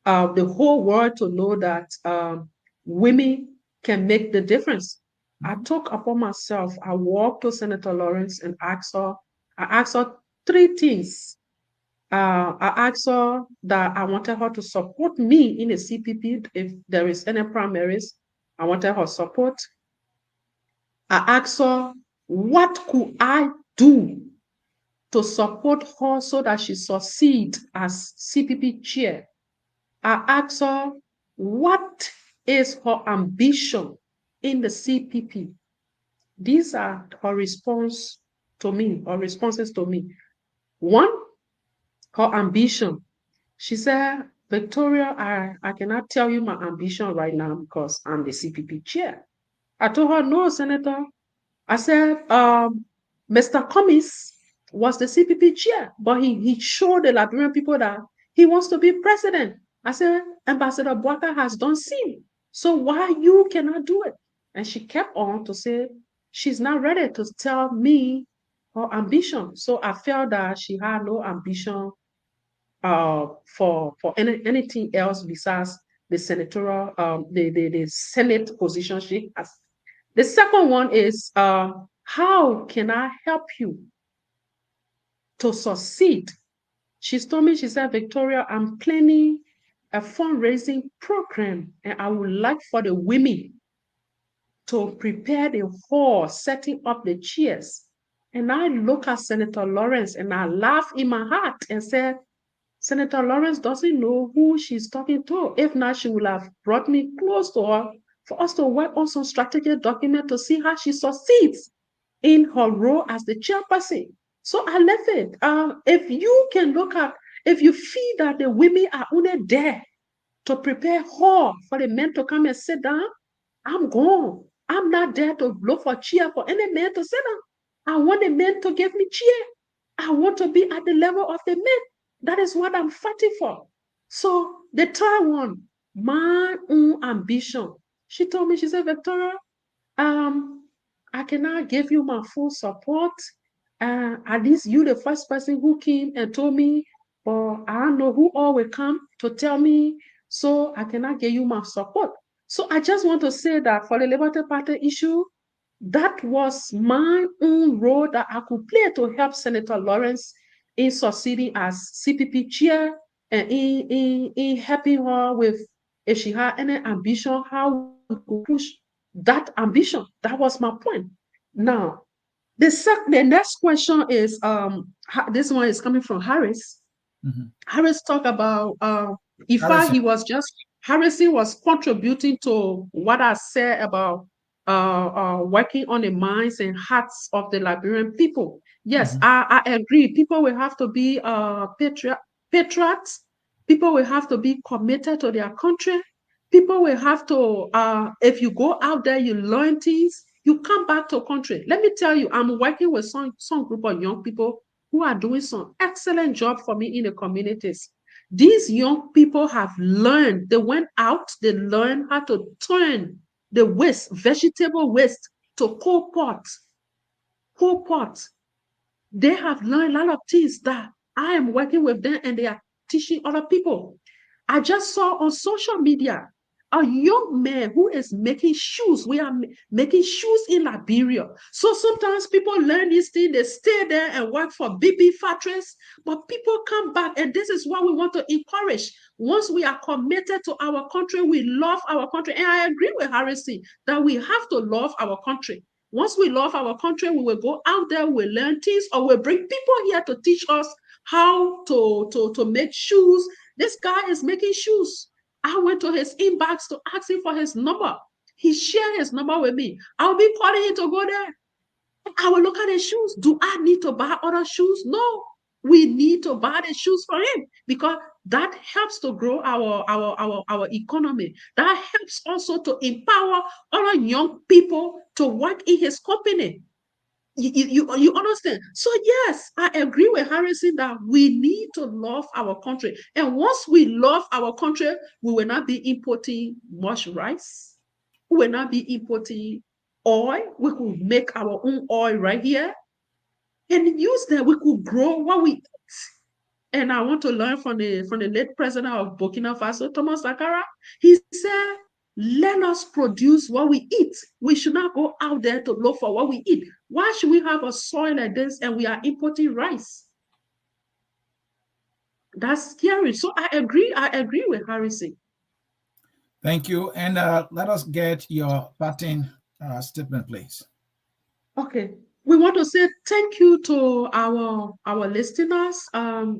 the whole world to know that women can make the difference. I took upon myself, I walked to Senator Lawrence and I asked her three things. I asked her that I wanted her to support me in a CPP if there is any primaries. I wanted her support. I asked her, what could I do to support her so that she succeed as CPP chair? I asked her, what is her ambition in the CPP? These are her responses to me. One, her ambition. She said, Victoria, I cannot tell you my ambition right now because I'm the CPP chair. I told her, no, Senator. I said, Mr. Cummings was the CPP chair, but he showed the Liberian people that he wants to be president. I said, Ambassador Bwaka has done same. So why you cannot do it? And she kept on to say she's not ready to tell me her ambition. So I felt that she had no ambition for anything else besides the senatorial, the Senate position she has. The second one is how can I help you to succeed? She's told me, she said, Victoria, I'm planning a fundraising program and I would like for the women to prepare the hall, setting up the chairs. And I look at Senator Lawrence and I laugh in my heart and said, Senator Lawrence doesn't know who she's talking to. If not, she would have brought me close to her for us to work on some strategic document to see how she succeeds in her role as the chairperson. So I left it. If you can look at, if you feel that the women are only there to prepare her for the men to come and sit down, I'm gone. I'm not there to look for chair for any man to sit down. I want the men to give me chair. I want to be at the level of the men. That is what I'm fighting for. So the third one, my own ambition. She told me, she said, Victoria, I cannot give you my full support. At least you the first person who came and told me, but I don't know who all will come to tell me, so I cannot give you my support. So I just want to say that for the Liberty Party issue, that was my own role that I could play to help Senator Lawrence in succeeding as CPP chair and in helping her with, if she had any ambition, how we could push that ambition. That was my point. Now, the next question is this one is coming from Harris. Harris talked about in fact Harrison was contributing to what I said about working on the minds and hearts of the Liberian people. Yes, I agree. People will have to be patriots. People will have to be committed to their country. People will have to, if you go out there, you learn things, you come back to country. Let me tell you, I'm working with some group of young people who are doing some excellent job for me in the communities. These young people have learned, they went out, they learned how to turn the waste, vegetable waste, to coal pot. Coal pot. They have learned a lot of things that I am working with them and they are teaching other people. I just saw on social media a young man who is making shoes. We are making shoes in Liberia. So sometimes people learn these things, they stay there and work for BB factories, but people come back, and this is what we want to encourage. Once we are committed to our country, we love our country. And I agree with Harrison that we have to love our country. Once we love our country, we will go out there, we'll learn things, or we'll bring people here to teach us how to make shoes. This guy is making shoes. I went to his inbox to ask him for his number. He shared his number with me. I'll be calling him to go there. I will look at his shoes. Do I need to buy other shoes? No. We need to buy the shoes for him because that helps to grow our economy. That helps also to empower other young people to work in his company. You understand? So yes, I agree with Harrison that we need to love our country. And once we love our country, we will not be importing much rice. We will not be importing oil. We could make our own oil right here and use that. We could grow what we eat. And I want to learn from the late president of Burkina Faso, Thomas Sankara. He said, let us produce what we eat. We should not go out there to look for what we eat. Why should we have a soil like this and we are importing rice? That's scary. So I agree with Harrison. Thank you. And let us get your parting statement, please. Okay. We want to say thank you to our listeners.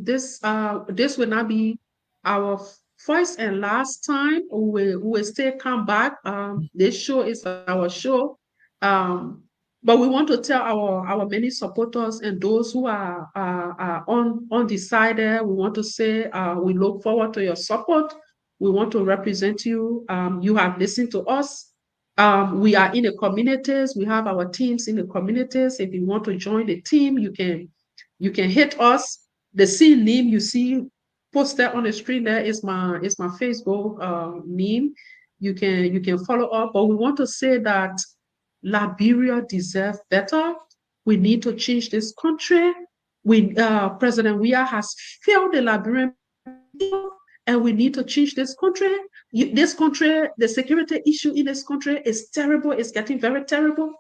This will not be our first and last time. We will still come back. This show is our show. But we want to tell our many supporters and those who are undecided. We want to say we look forward to your support. We want to represent you. You have listened to us. We are in the communities. We have our teams in the communities. If you want to join the team, you can hit us. The same name you see posted on the screen there is my Facebook name. You can follow up. But we want to say that Liberia deserves better. We need to change this country. President Weah has failed the Liberian people, and we need to change this country. This country, the security issue in this country is terrible. It's getting very terrible.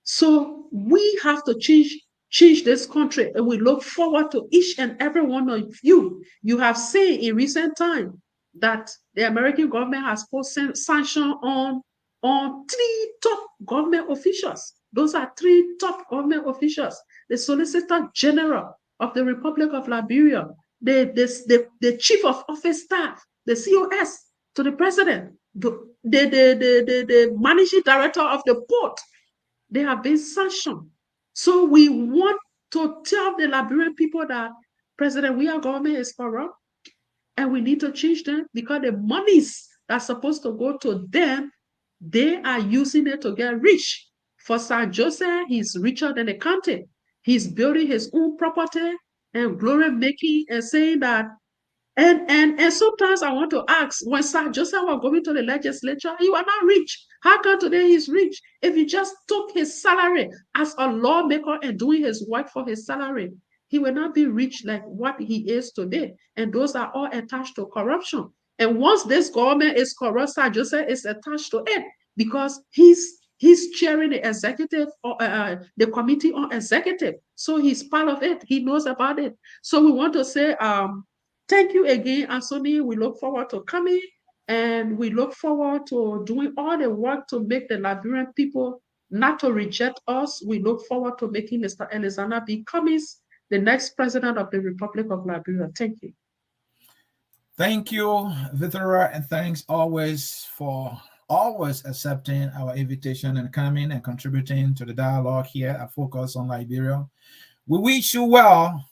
So we have to change this country, and we look forward to each and every one of you. You have seen in recent time that the American government has put sanction on 3 top government officials. Those are 3 top government officials. The Solicitor General of the Republic of Liberia, the Chief of Office Staff, the COS to the President, the Managing Director of the port. They have been sanctioned. So we want to tell the Liberian people that President Weah government is corrupt, and we need to change them because the monies that's supposed to go to them, they are using it to get rich. For Sir Joseph, he's richer than the county. He's building his own property and glory making and saying that. And sometimes I want to ask, when Sir Joseph was going to the legislature, he was not rich. How come today he's rich? If he just took his salary as a lawmaker and doing his work for his salary, he will not be rich like what he is today. And those are all attached to corruption. And once this government is corrupt, Sir Joseph is attached to it because he's chairing the executive, the committee on executive. So he's part of it. He knows about it. So we want to say, thank you again, Anthony. We look forward to coming, and we look forward to doing all the work to make the Liberian people not to reject us. We look forward to making Mr. Alexander B. Cummings the next president of the Republic of Liberia. Thank you. Thank you, Vithera, and thanks always for always accepting our invitation and coming and contributing to the dialogue here at Focus on Liberia. We wish you well.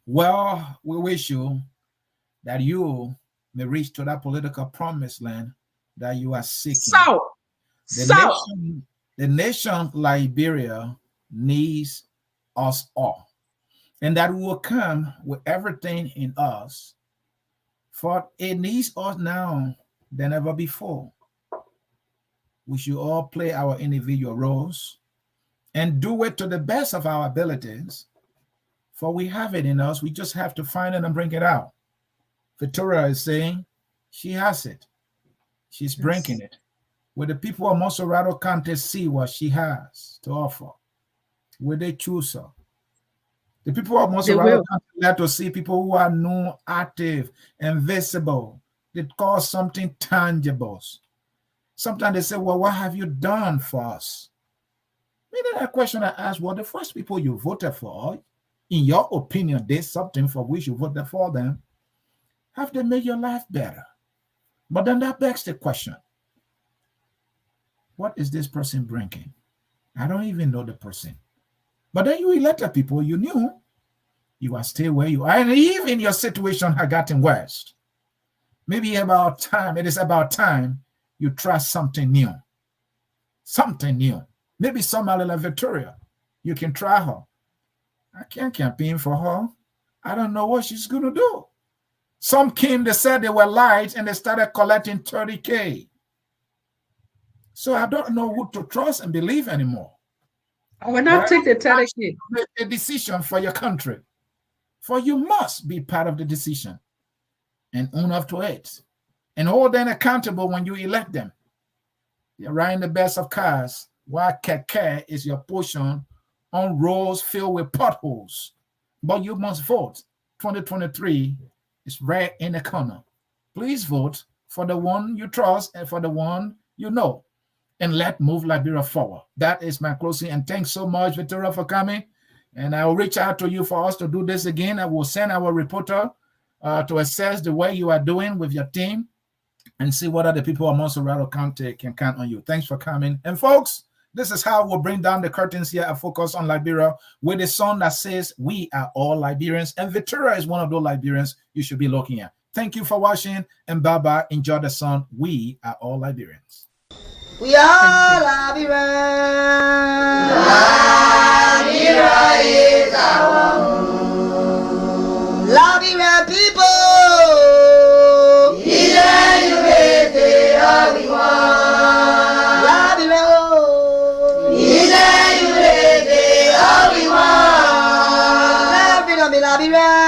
Well, we wish you that you may reach to that political promised land that you are seeking. The nation Liberia needs us all, and that we will come with everything in us, for it needs us now than ever before. We should all play our individual roles and do it to the best of our abilities, for we have it in us. We just have to find it and bring it out. Victoria is saying she has it. She's bringing it. Will the people of Montserrado County see what she has to offer? Will they choose her? The people of Montserrado County like to see people who are known, active, and visible. They cause something tangible. Sometimes they say, well, what have you done for us? Maybe that question I asked, well, the first people you voted for, in your opinion, did something for which you voted for them. Have they made your life better? But then that begs the question, what is this person bringing? I don't even know the person. But then you elected people you knew. You are still where you are. And even your situation has gotten worse. Maybe it is about time you try something new. Something new. Maybe somebody like Victoria. You can try her. I can't campaign for her. I don't know what she's going to do. Some came, they said they were light, and they started collecting 30K. So I don't know who to trust and believe anymore. I will not take the 30K. Make a decision for your country. For you must be part of the decision and own up to it. And hold them accountable when you elect them. You're riding the best of cars, while Koiquah is your portion on roads filled with potholes. But you must vote. 2023 is right in the corner. Please vote for the one you trust and for the one you know. And let's move Liberia forward. That is my closing. And thanks so much, Victoria, for coming. And I will reach out to you for us to do this again. I will send our reporter to assess the way you are doing with your team and see what other people of Montserrado County can count on you. Thanks for coming. And folks, this is how we'll bring down the curtains here and focus on Liberia with a song that says, "We are all Liberians." And Victoria is one of those Liberians you should be looking at. Thank you for watching, and bye-bye. Enjoy the song, "We Are All Liberians." We are Liberia. Liberia is our home. Liberia people. Liberia, Liberia, Liberia, Liberia.